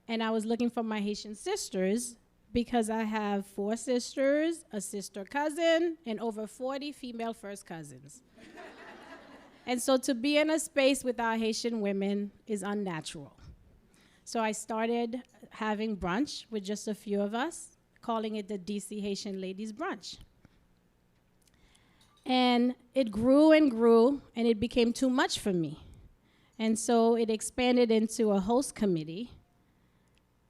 and I was looking for my Haitian sisters because I have 4 sisters, a sister cousin, and over 40 female first cousins. And so to be in a space with our Haitian women is unnatural. So I started having brunch with just a few of us, calling it the DC Haitian Ladies Brunch. And it grew, and it became too much for me. And so it expanded into a host committee.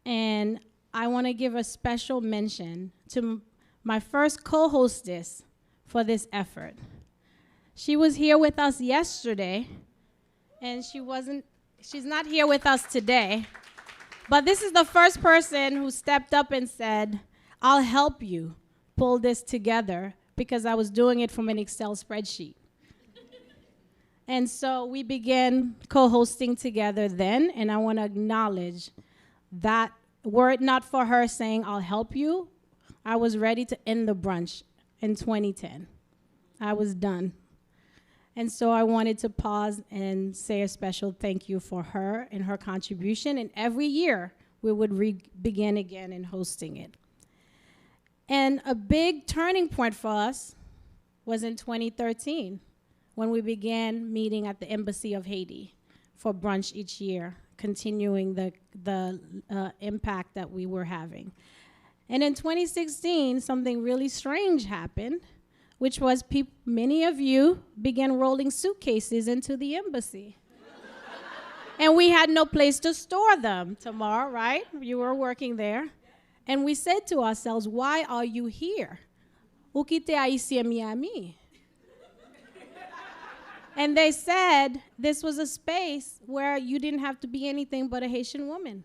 And I want to give a special mention to my first co-hostess for this effort. She was here with us yesterday, and she's not here with us today. But this is the first person who stepped up and said, I'll help you pull this together because I was doing it from an Excel spreadsheet. And so we began co-hosting together then, and I want to acknowledge that were it not for her saying, I'll help you, I was ready to end the brunch in 2010. I was done. And so I wanted to pause and say a special thank you for her and her contribution. And every year, we would begin again in hosting it. And a big turning point for us was in 2013, when we began meeting at the Embassy of Haiti for brunch each year, continuing the impact that we were having. And in 2016, something really strange happened, which was many of you began rolling suitcases into the embassy. And we had no place to store them. Tamar, right? You were working there. And we said to ourselves, why are you here? Ou ki te a ici en Miami? And they said this was a space where you didn't have to be anything but a Haitian woman.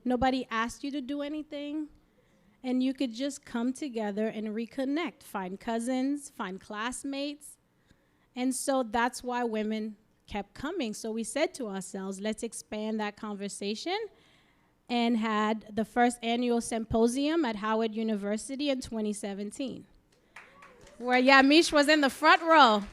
Nobody asked you to do anything. And you could just come together and reconnect, find cousins, find classmates. And so that's why women kept coming. So we said to ourselves, let's expand that conversation, and had the first annual symposium at Howard University in 2017, where Yamiche was in the front row.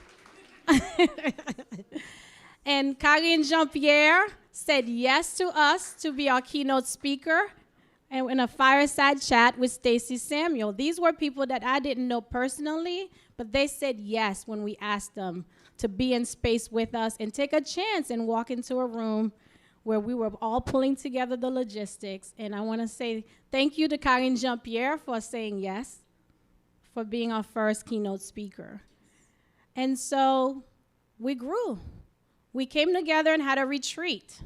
And Karine Jean-Pierre said yes to us to be our keynote speaker, and in a fireside chat with Stacey Samuel. These were people that I didn't know personally, but they said yes when we asked them to be in space with us and take a chance and walk into a room where we were all pulling together the logistics. And I want to say thank you to Karine Jean-Pierre for saying yes, for being our first keynote speaker. And so we grew. We came together and had a retreat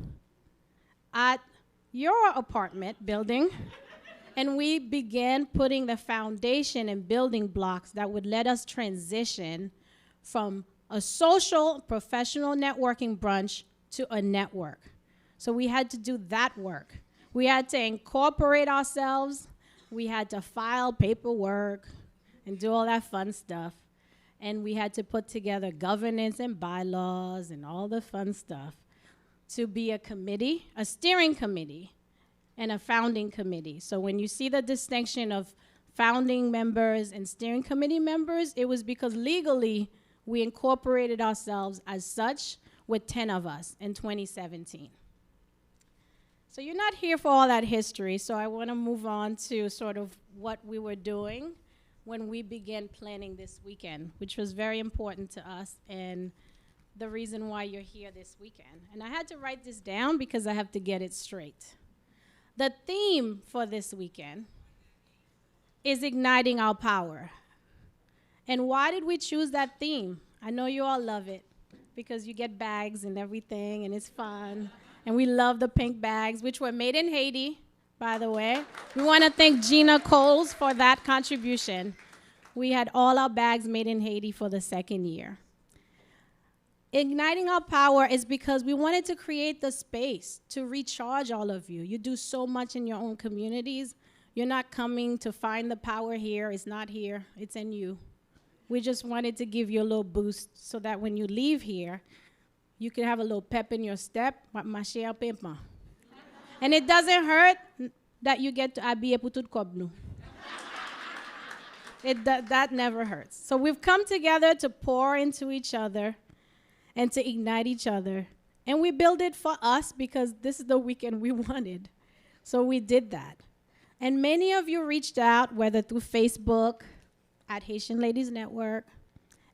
at your apartment building, and we began putting the foundation and building blocks that would let us transition from a social, professional networking brunch to a network. So we had to do that work. We had to incorporate ourselves. We had to file paperwork and do all that fun stuff. And we had to put together governance and bylaws and all the fun stuff to be a committee, a steering committee, and a founding committee. So when you see the distinction of founding members and steering committee members, it was because legally we incorporated ourselves as such with 10 of us in 2017. So you're not here for all that history, so I want to move on to sort of what we were doing when we began planning this weekend, which was very important to us and the reason why you're here this weekend. And I had to write this down because I have to get it straight. The theme for this weekend is igniting our power. And why did we choose that theme? I know you all love it because you get bags and everything, and it's fun. And we love the pink bags, which were made in Haiti, by the way. We want to thank Gina Coles for that contribution. We had all our bags made in Haiti for the second year. Igniting our power is because we wanted to create the space to recharge all of you. You do so much in your own communities. You're not coming to find the power here. It's not here. It's in you. We just wanted to give you a little boost so that when you leave here, you can have a little pep in your step. And it doesn't hurt that you get to habiller pour tout kob nou. That never hurts. So we've come together to pour into each other and to ignite each other. And we build it for us because this is the weekend we wanted. So we did that. And many of you reached out, whether through Facebook, at Haitian Ladies Network,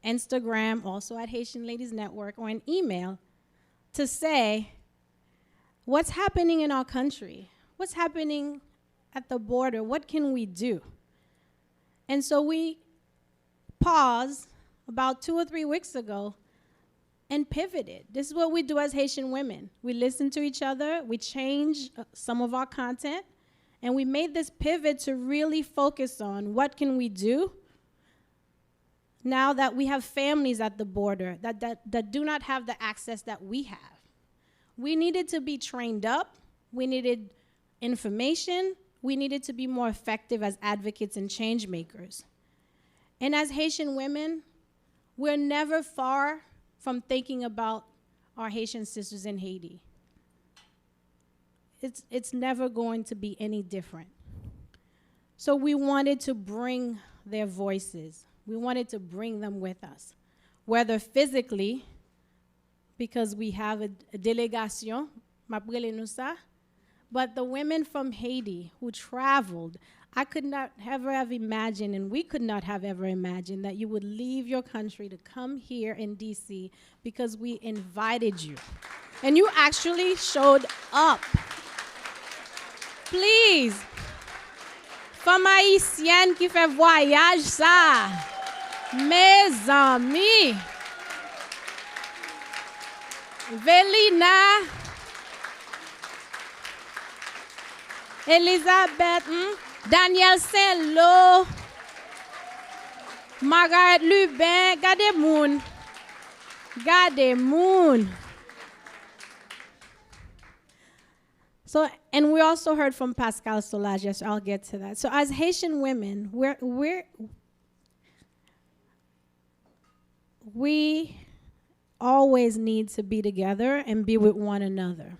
Instagram, also at Haitian Ladies Network, or an email to say, what's happening in our country? What's happening at the border? What can we do? And so we paused about 2 or 3 weeks ago and pivoted. This is what we do as Haitian women. We listen to each other, we change some of our content, and we made this pivot to really focus on what can we do now that we have families at the border that do not have the access that we have. We needed to be trained up. We needed information. We needed to be more effective as advocates and change makers. And as Haitian women, we're never far from thinking about our Haitian sisters in Haiti. It's never going to be any different. So we wanted to bring their voices. We wanted to bring them with us, whether physically, because we have a delegation, but the women from Haiti who traveled, I could not ever have imagined, and we could not have ever imagined, that you would leave your country to come here in DC because we invited you. And you actually showed up. Please, femme haïtienne qui fait voyage ça, mes amis, Velina, Elizabeth, Daniel Saint-Lô, Margaret Lubin, Gade Moon. So, and we also heard from Pascal Solage. Yes, I'll get to that. So, as Haitian women, we always need to be together and be with one another.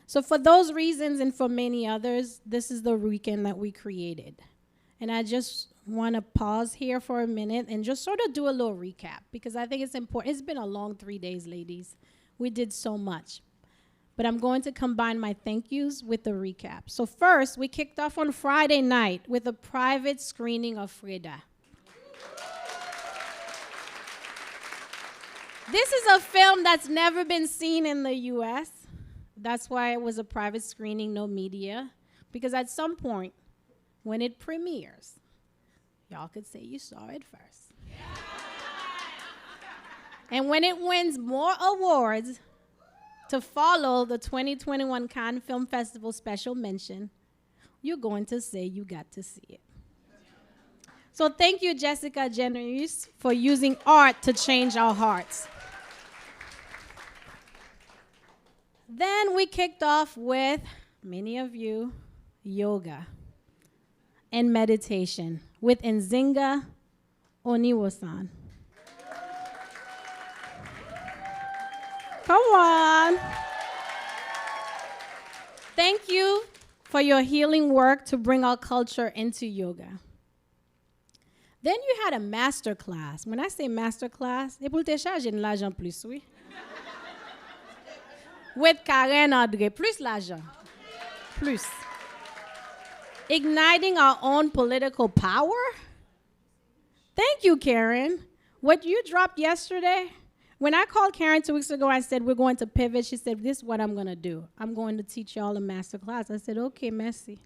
So, for those reasons and for many others, this is the weekend that we created. And I just want to pause here for a minute and just sort of do a little recap because I think it's important. It's been a long 3 days, ladies. We did so much. But I'm going to combine my thank yous with the recap. So first, we kicked off on Friday night with a private screening of Freda. This is a film that's never been seen in the US. That's why it was a private screening, no media. Because at some point, when it premieres, y'all could say you saw it first. And when it wins more awards, to follow the 2021 Cannes Film Festival special mention, you're going to say you got to see it. So thank you, Jessica Generis, for using art to change our hearts. Then we kicked off with, many of you, yoga and meditation with Nzinga Oniwosan. Come on. Thank you for your healing work to bring our culture into yoga. Then you had a master class. When I say master class, c'est pour te charger de l'argent plus, oui. With Karen André, plus l'argent. Plus. Igniting our own political power? Thank you, Karen. What you dropped yesterday, when I called Karen 2 weeks ago, I said, we're going to pivot. She said, this is what I'm going to do. I'm going to teach y'all a master class. I said, okay, merci.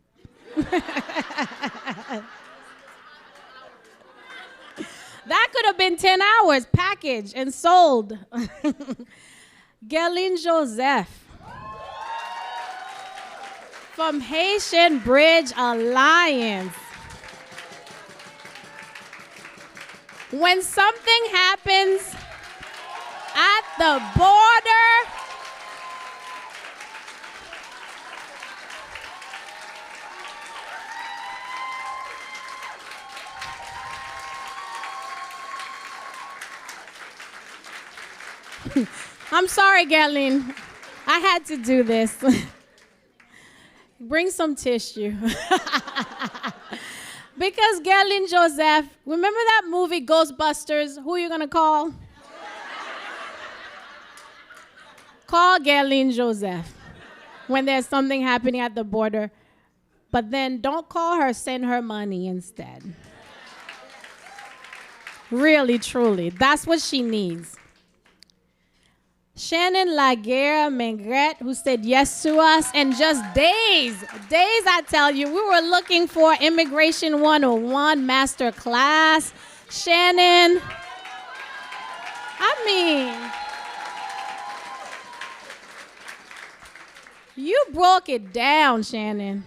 That could have been 10 hours packaged and sold. Gerline Joseph from Haitian Bridge Alliance. When something happens at the border, I'm sorry, Gerline. I had to do this. Bring some tissue. Because Gerline Joseph, remember that movie Ghostbusters? Who are you going to call? Call Gerline Joseph when there's something happening at the border. But then don't call her, send her money instead. Really, truly. That's what she needs. Shannon Laguerre Mengret, who said yes to us, and just days, I tell you, we were looking for Immigration 101 master class. Shannon, I mean, you broke it down, Shannon.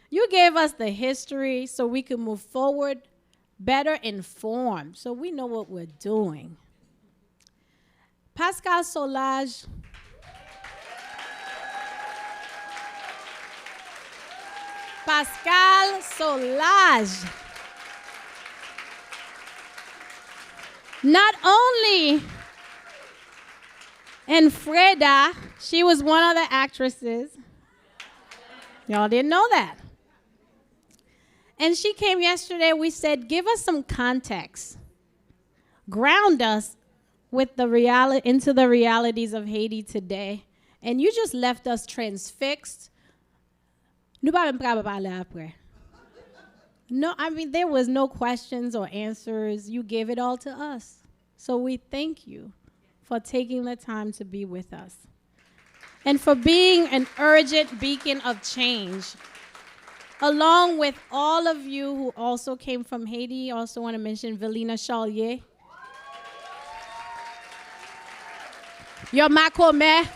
You gave us the history so we could move forward better informed, so we know what we're doing. Pascal Solage. Pascal Solage. Not only in Freda, she was one of the actresses. Y'all didn't know that. And she came yesterday. We said, give us some context. Ground us with the into the realities of Haiti today. And you just left us transfixed. No, I mean, there was no questions or answers. You gave it all to us. So we thank you for taking the time to be with us and for being an urgent beacon of change. Along with all of you who also came from Haiti, I also want to mention Velina Charlier. Your Macomé.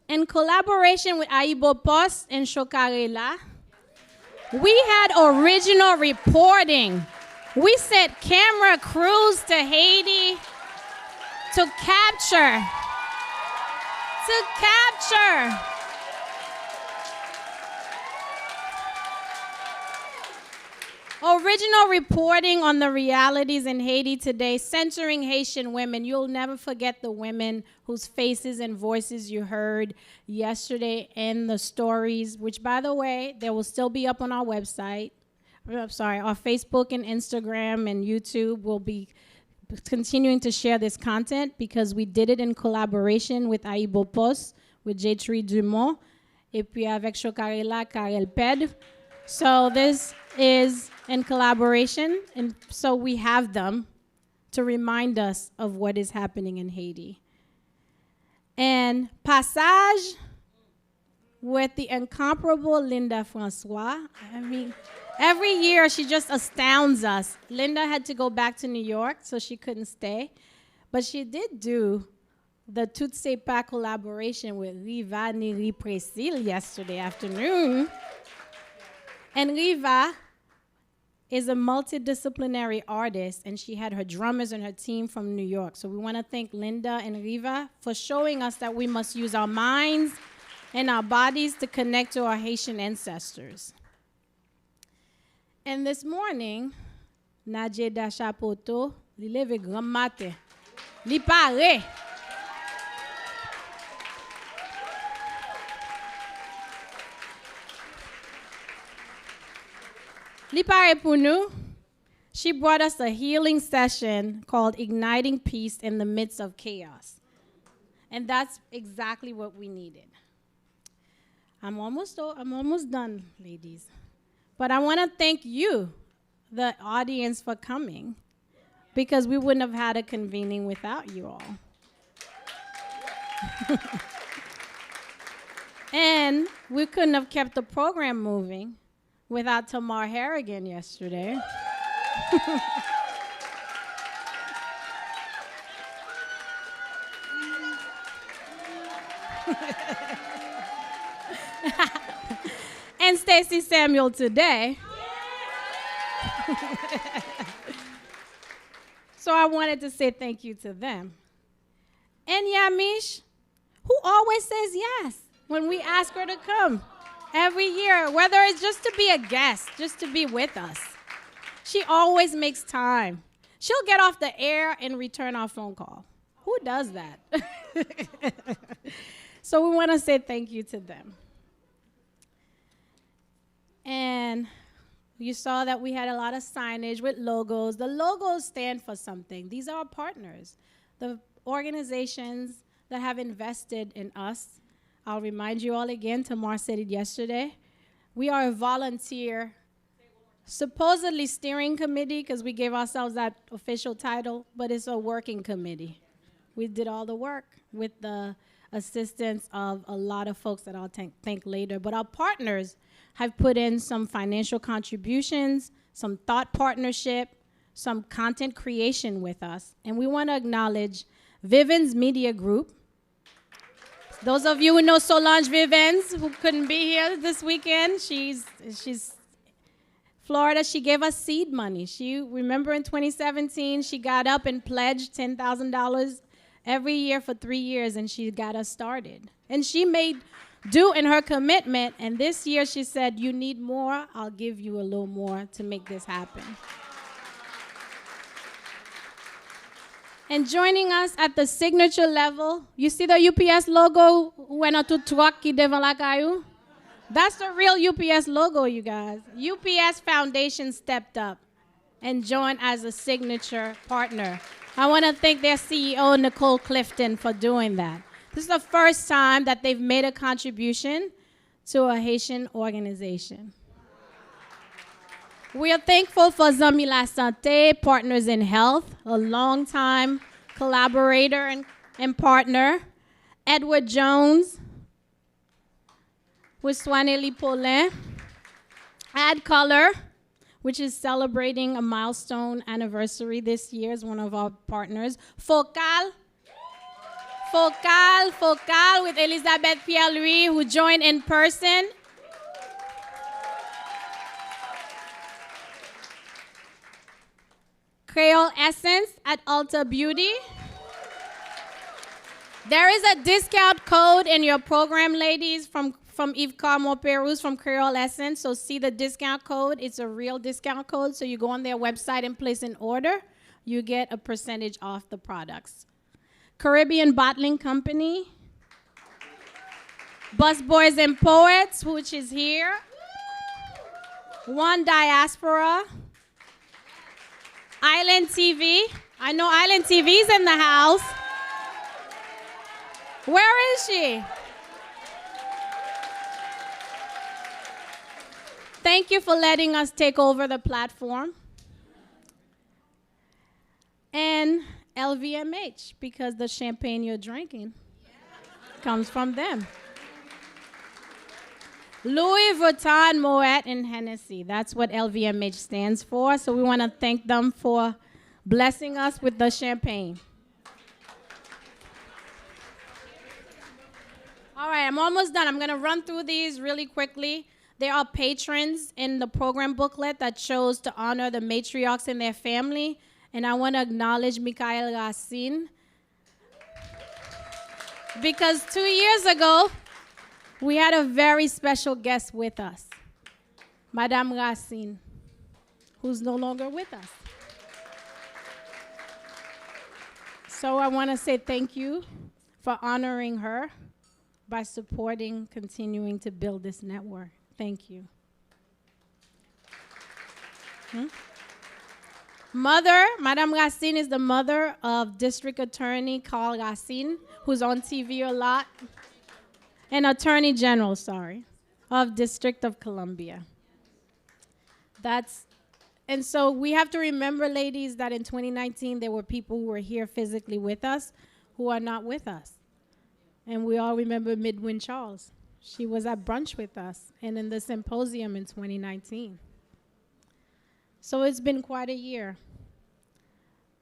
In collaboration with Aibo Post and Chocarela, we had original reporting. We sent camera crews to Haiti to capture original reporting on the realities in Haiti today, centering Haitian women. You'll never forget the women whose faces and voices you heard yesterday in the stories, which, by the way, they will still be up on our website. Our Facebook and Instagram and YouTube will be continuing to share this content because we did it in collaboration with Aibo Post, with J3 Dumont, et puis avec Chocarela, Karel Ped. So this is in collaboration, and so we have them to remind us of what is happening in Haiti. And Passage with the incomparable Linda Francois. I mean, every year she just astounds us. Linda had to go back to New York, so she couldn't stay. But she did do the Tout C'est Pas collaboration with Riva Neri Presil yesterday afternoon. And Riva is a multidisciplinary artist, and she had her drummers and her team from New York. So we want to thank Linda and Riva for showing us that we must use our minds and our bodies to connect to our Haitian ancestors. And this morning, Nadje Dachapoto, li leve grand matin, li pare. Li pare pour nous. She brought us a healing session called Igniting Peace in the Midst of Chaos. And that's exactly what we needed. I'm almost done, ladies. But I want to thank you, the audience, for coming, because we wouldn't have had a convening without you all. And we couldn't have kept the program moving without Tamar Harrigan yesterday. And Stacey Samuel today. So I wanted to say thank you to them. And Yamish, who always says yes when we ask her to come every year, whether it's just to be a guest, just to be with us. She always makes time. She'll get off the air and return our phone call. Who does that? So we want to say thank you to them. And you saw that we had a lot of signage with logos. The logos stand for something. These are our partners, the organizations that have invested in us. I'll remind you all again, Tamar said it yesterday. We are a volunteer, supposedly steering committee, because we gave ourselves that official title, but it's a working committee. We did all the work with the assistance of a lot of folks that I'll thank later. But our partners have put in some financial contributions, some thought partnership, some content creation with us. And we want to acknowledge Vivens Media Group. Those of you who know Solange Vivens, who couldn't be here this weekend, she's Florida. She gave us seed money. Remember in 2017, she got up and pledged $10,000 every year for 3 years, and she got us started. And she made do in her commitment, and this year she said, you need more, I'll give you a little more to make this happen. And joining us at the signature level, you see the UPS logo when tu truck qui devant la caillou? That's the real UPS logo, you guys. UPS Foundation stepped up and joined as a signature partner. I want to thank their CEO, Nicole Clifton, for doing that. This is the first time that they've made a contribution to a Haitian organization. We are thankful for Zami La Santé, Partners in Health, a longtime collaborator and partner. Edward Jones with Swanelli Paulin. Add Color, which is celebrating a milestone anniversary this year, is one of our partners. Focal Focal with Elizabeth Pierre-Louis, who joined in person. Creole Essence at Ulta Beauty. There is a discount code in your program, ladies, from Yves Carmel Perus from Creole Essence. So see the discount code. It's a real discount code. So you go on their website and place an order. You get a percentage off the products. Caribbean Bottling Company. Bus Boys and Poets, which is here. One Diaspora. Island TV. I know Island TV's in the house. Where is she? Thank you for letting us take over the platform. And LVMH, because the champagne you're drinking comes from them. Louis Vuitton, Moet, and Hennessy. That's what LVMH stands for. So we want to thank them for blessing us with the champagne. All right, I'm almost done. I'm going to run through these really quickly. There are patrons in the program booklet that chose to honor the matriarchs and their family. And I want to acknowledge Michael Racine. Because 2 years ago, we had a very special guest with us, Madame Racine, who's no longer with us. So I want to say thank you for honoring her by supporting, continuing to build this network. Thank you. Mother, Madame Racine is the mother of District Attorney Carl Racine, who's on TV a lot, and Attorney General, of District of Columbia. And so we have to remember, ladies, that in 2019, there were people who were here physically with us who are not with us. And we all remember Midwin Charles. She was at brunch with us and in the symposium in 2019. So it's been quite a year.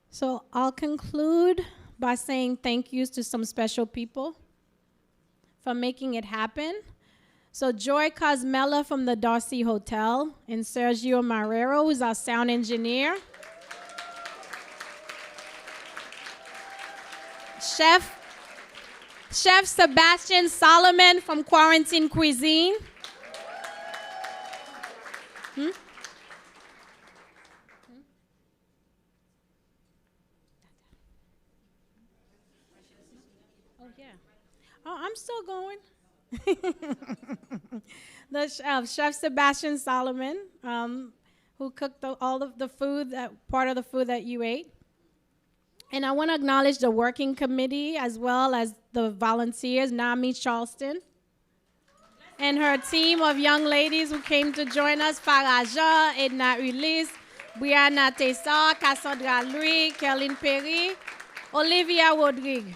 So I'll conclude by saying thank yous to some special people for making it happen. So Joy Cosmella from the Darcy Hotel and Sergio Marrero, who's our sound engineer. Chef Sebastian Solomon from Quarantine Cuisine. Oh, yeah. Oh, I'm still going. Chef Sebastian Solomon, who cooked all of the food, part of the food that you ate. And I want to acknowledge the working committee as well as the volunteers, Nami Charleston, and her team of young ladies who came to join us, Faraja, Edna Ulysse, Brianna Tessa, Cassandra Louis, Kerlin Perry, Olivia Rodrigue.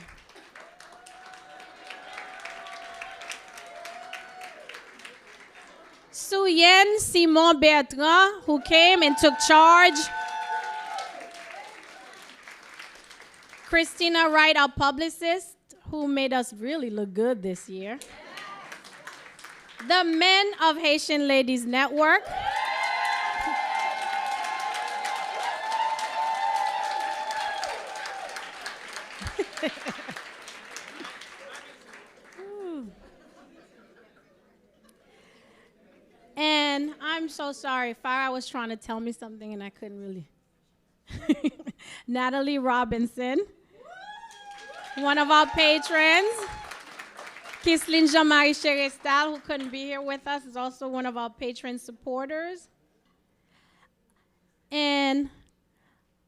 Suyen Simon Bertrand, who came and took charge. Christina Wright, our publicist, who made us really look good this year. The men of Haitian Ladies Network. And I'm so sorry, Farah was trying to tell me something and I couldn't really. Natalie Robinson, one of our patrons. Kislin Jamari Cherestal, who couldn't be here with us, is also one of our patron supporters. And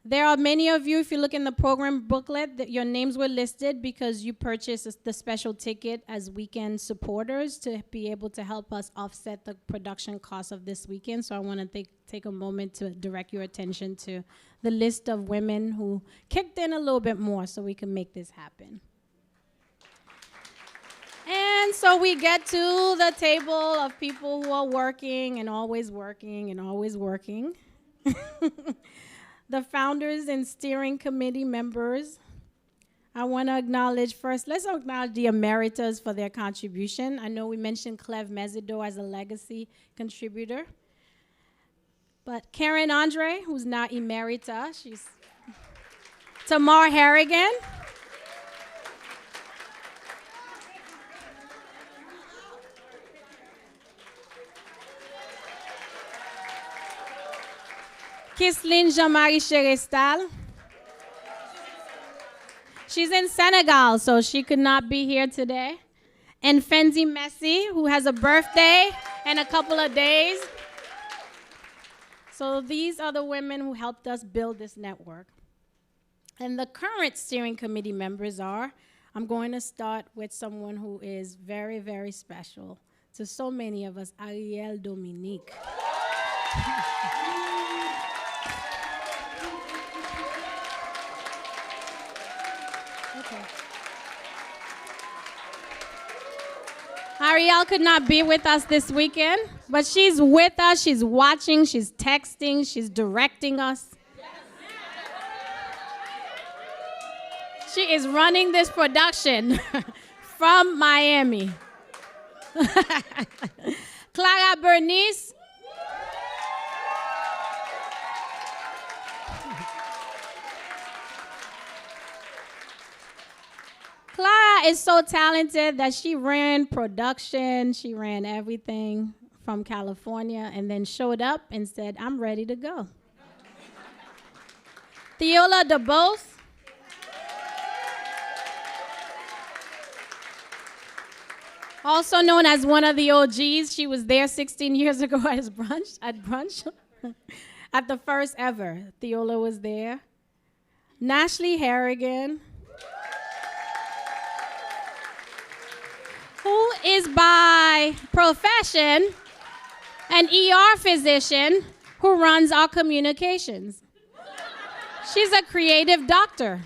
there are many of you, if you look in the program booklet, that your names were listed because you purchased the special ticket as weekend supporters to be able to help us offset the production costs of this weekend. So I want to take a moment to direct your attention to the list of women who kicked in a little bit more so we can make this happen. And so we get to the table of people who are working and always working and always working. The founders and steering committee members I want to acknowledge first, let's acknowledge the emeritus for their contribution. I know we mentioned Cleve Mezido as a legacy contributor. But Karen Andre, who's now emerita, she's Tamar Harrigan. Kislin Jean-Marie Cherestal. She's in Senegal, so she could not be here today. And Fendi Messi, who has a birthday in a couple of days. So these are the women who helped us build this network. And the current steering committee members are, I'm going to start with someone who is very, very special to so many of us, Ariel Dominique. Okay. Ariel could not be with us this weekend, but she's with us, she's watching, she's texting, she's directing us. She is running this production from Miami. Clara Bernice. Clara is so talented that she ran production, she ran everything from California, and then showed up and said, I'm ready to go. Theola DeBose. Also known as one of the OGs, she was there 16 years ago at brunch. At the first ever, Theola was there. Nashley Harrigan, who is by profession an ER physician who runs our communications. She's a creative doctor.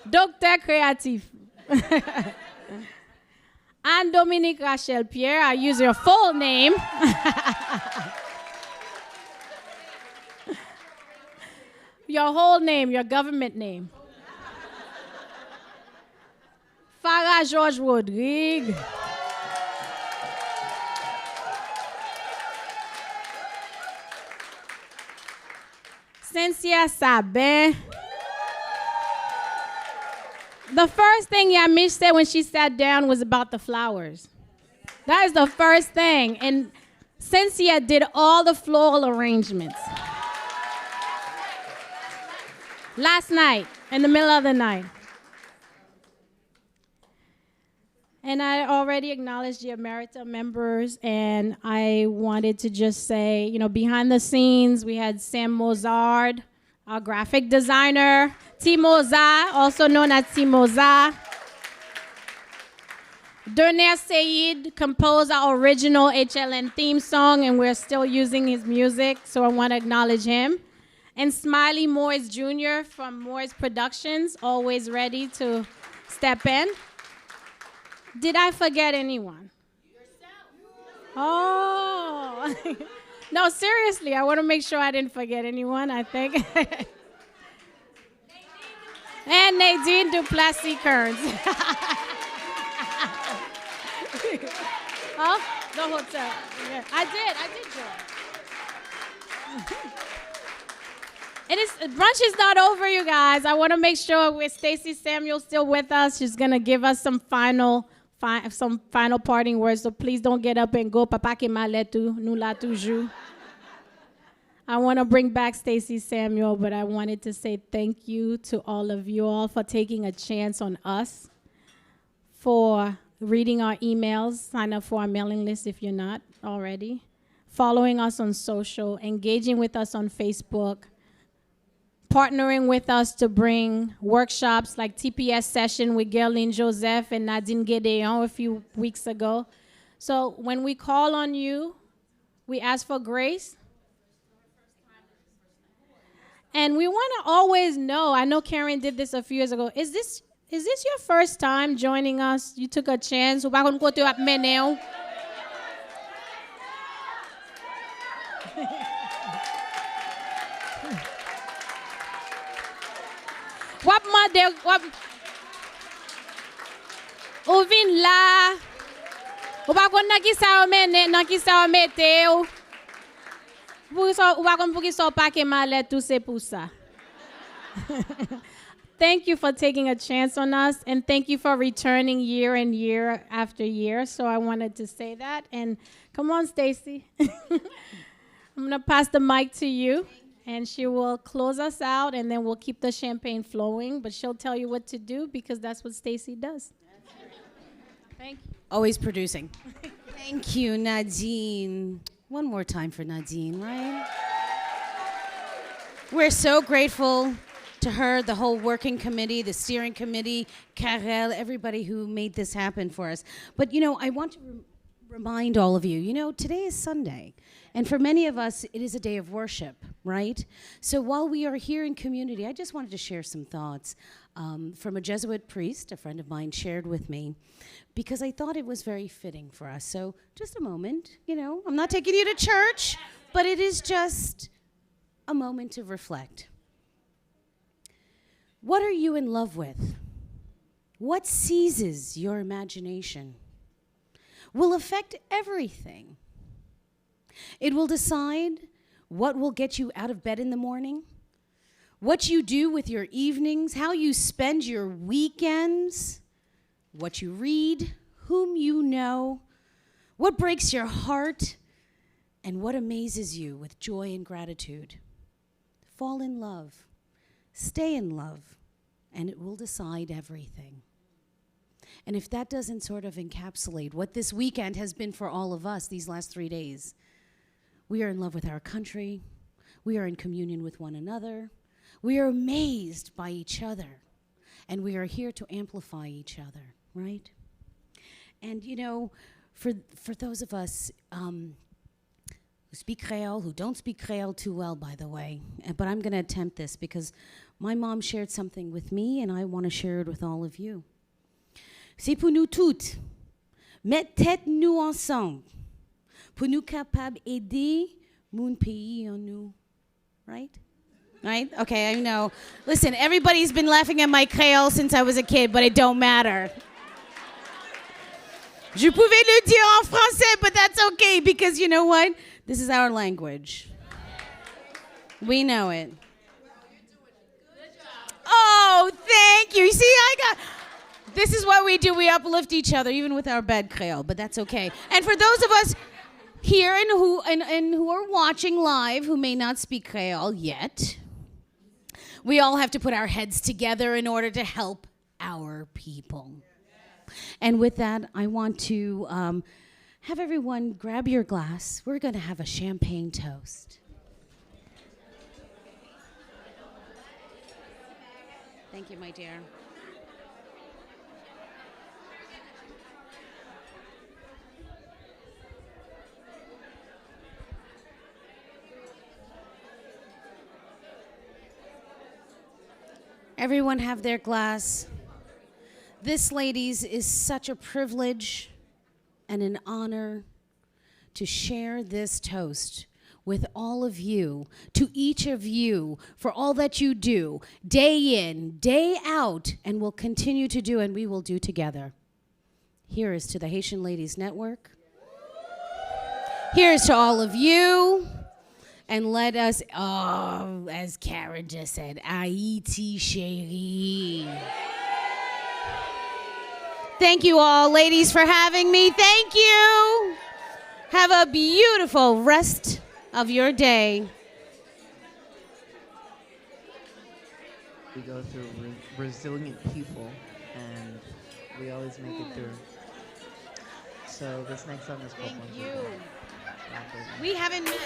Doctor Creative. And Dominique Rachel Pierre, I use your full name. Your whole name, your government name. Farah George Rodrigue. Cynthia Sabin. The first thing Yamish said when she sat down was about the flowers. That is the first thing. And Cynthia did all the floral arrangements. Last night, in the middle of the night. And I already acknowledged the Emerita members, and I wanted to just say, you know, behind the scenes, we had Sam Mozart, our graphic designer, Timoza, also known as Timoza. Dernier Sayid composed our original HLN theme song, and we're still using his music, so I want to acknowledge him. And Smiley Moyes Jr. from Moyes Productions, always ready to step in. Did I forget anyone? Oh. No, seriously, I want to make sure I didn't forget anyone, I think. And Nadine Duplessis Kearns. Oh, the hotel. Yeah. I did join. Brunch is not over, you guys. I want to make sure with Stacey Samuel still with us. She's going to give us some final parting words, so please don't get up and go. Papa qui m'a letu, nous la toujours. I want to bring back Stacey Samuel, but I wanted to say thank you to all of you all for taking a chance on us, for reading our emails, sign up for our mailing list if you're not already, following us on social, engaging with us on Facebook, partnering with us to bring workshops like TPS session with Gerline Joseph and Nadine Gedeon a few weeks ago. So when we call on you, we ask for grace. And we want to always know, I know Karen did this a few years ago, is this your first time joining us? You took a chance. Wap mande, wap... Ou vin la. Ou pa kon nan ki sa ou mene, nan ki sa ou mete ou. Ou pa kon pou ki sa ou pa ke malet tout se pou sa. Thank you for taking a chance on us, and thank you for returning year and year after year. So I wanted to say that. And come on, Stacy. I'm going to pass the mic to you, and she will close us out, and then we'll keep the champagne flowing. But she'll tell you what to do because that's what Stacy does. Thank you. Always producing. Thank you, Nadine. One more time for Nadine, right? We're so grateful to her, the whole working committee, the steering committee, Karel, everybody who made this happen for us. But, I want to remind all of you, today is Sunday. And for many of us, it is a day of worship, right? So while we are here in community, I just wanted to share some thoughts from a Jesuit priest, a friend of mine shared with me, because I thought it was very fitting for us. So just a moment, I'm not taking you to church, but it is just a moment to reflect. What are you in love with? What seizes your imagination? Will affect everything. It will decide what will get you out of bed in the morning, what you do with your evenings, how you spend your weekends, what you read, whom you know, what breaks your heart, and what amazes you with joy and gratitude. Fall in love. Stay in love, and it will decide everything. And if that doesn't sort of encapsulate what this weekend has been for all of us these last 3 days, we are in love with our country. We are in communion with one another. We are amazed by each other. And we are here to amplify each other, right? And, for those of us who speak Creole, who don't speak Creole too well, by the way, but I'm going to attempt this because my mom shared something with me, and I want to share it with all of you. C'est pour nous toutes, mettre tête nous ensemble, pour nous capables aider mon pays en nous. Right? Right? Okay, I know. Listen, everybody's been laughing at my Creole since I was a kid, but it don't matter. Je pouvais le dire en français, but that's okay because you know what? This is our language. We know it. Oh, thank you. See, this is what we do. We uplift each other, even with our bad Creole, but that's okay. And for those of us here and who are watching live who may not speak Creole yet, we all have to put our heads together in order to help our people. And with that, I want to have everyone grab your glass. We're going to have a champagne toast. Thank you, my dear. Everyone have their glass. This, ladies, is such a privilege and an honor to share this toast with all of you, to each of you, for all that you do, day in, day out, and will continue to do, and we will do together. Here is to the Haitian Ladies Network. Here is to all of you. And let us, as Karen just said, Haiti chérie. Thank you all, ladies, for having me. Thank you. Have a beautiful rest of your day. We go through resilient people, and we always make it through. So this next song is called Thank you. We haven't met.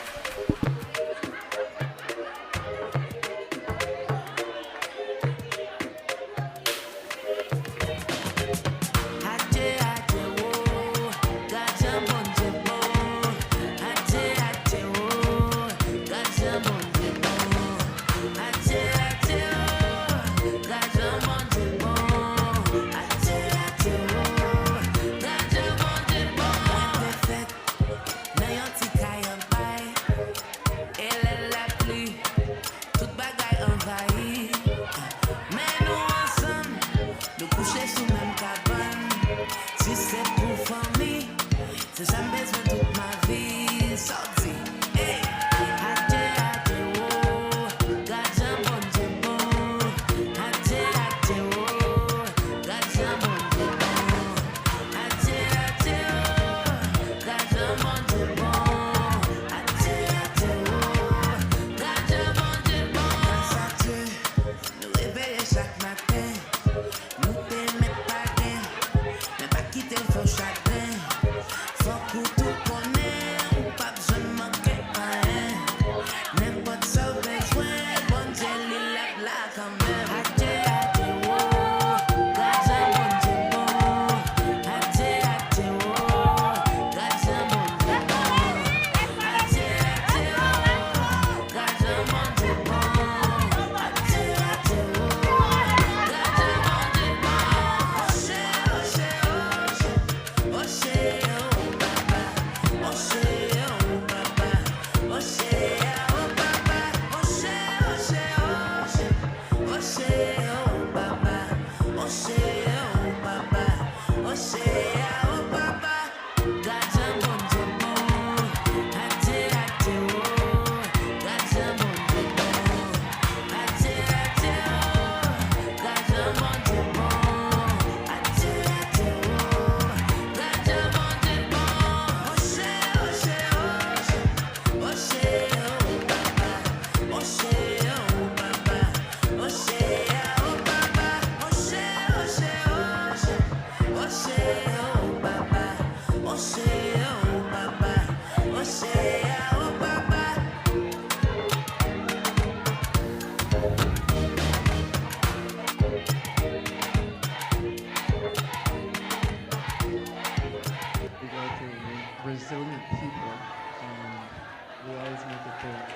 1992.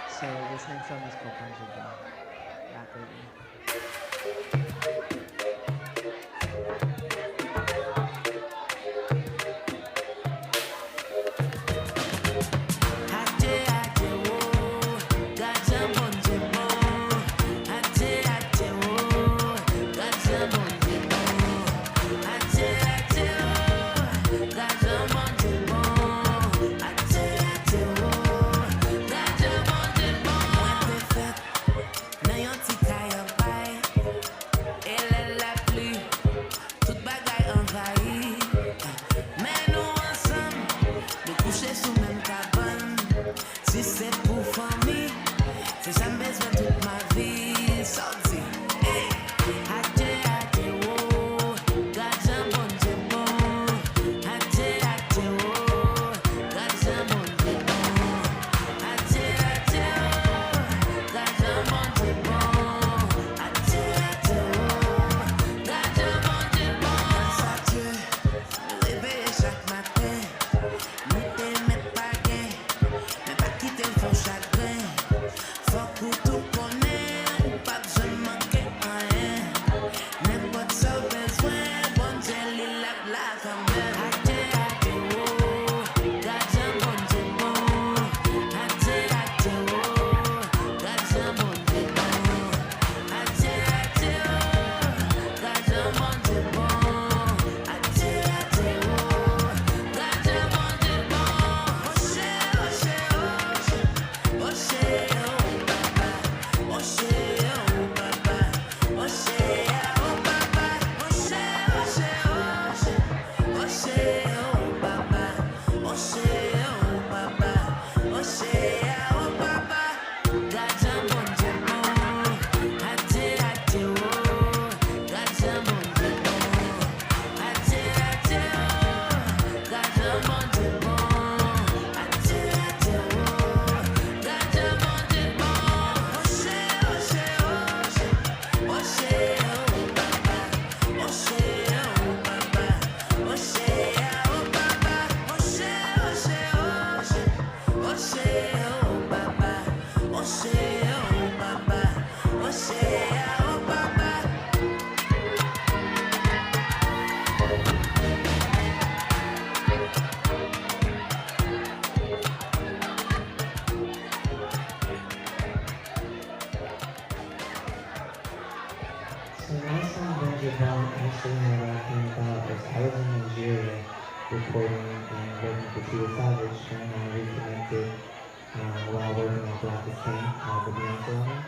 So this next song is called Brunch rapidly. Si c'est pour famille, c'est ça besoin toute ma vie. Sorti, hey, até, oh, gaza bon Dieu bon. Até, oh, gaza bon Dieu bon. Até, oh, gaza bon Dieu bon. Até, oh, gaza bon Dieu bon. Grâce à Dieu, me réveiller chaque matin, monter mes pagaies. Mais pas quitter son chagrin. Faut que tout connaît, pas besoin de manquer rien. N'importe ça besoin, bon Dieu, il l'a la caméra. Até, oh, gaza bon Dieu bon. Até, oh, gaza bon Dieu bon. Até, oh, gaza bon Dieu bon. Até, oh, gaza bon Dieu bon. Oshé, oh papa, oshé, oh papa, oshé, oh papa, oshé, oh papa, oshé, oh papa, oshé, oh papa, gaza bon Dieu bon, até, oh, gaza bon Dieu bon, até, oh, gaza bon Dieu bon, até, oh, gaza bon Dieu bon, oshé, oh papa, oshé, oh papa, oshé, oh papa, oshé, oh papa, oshé, oh papa, oshé, oh papa. So my song Brunch actually how I came about is I was in Nigeria recording and working for Tia Savage, and I reconnected while working on Black is King, the Beyonce album.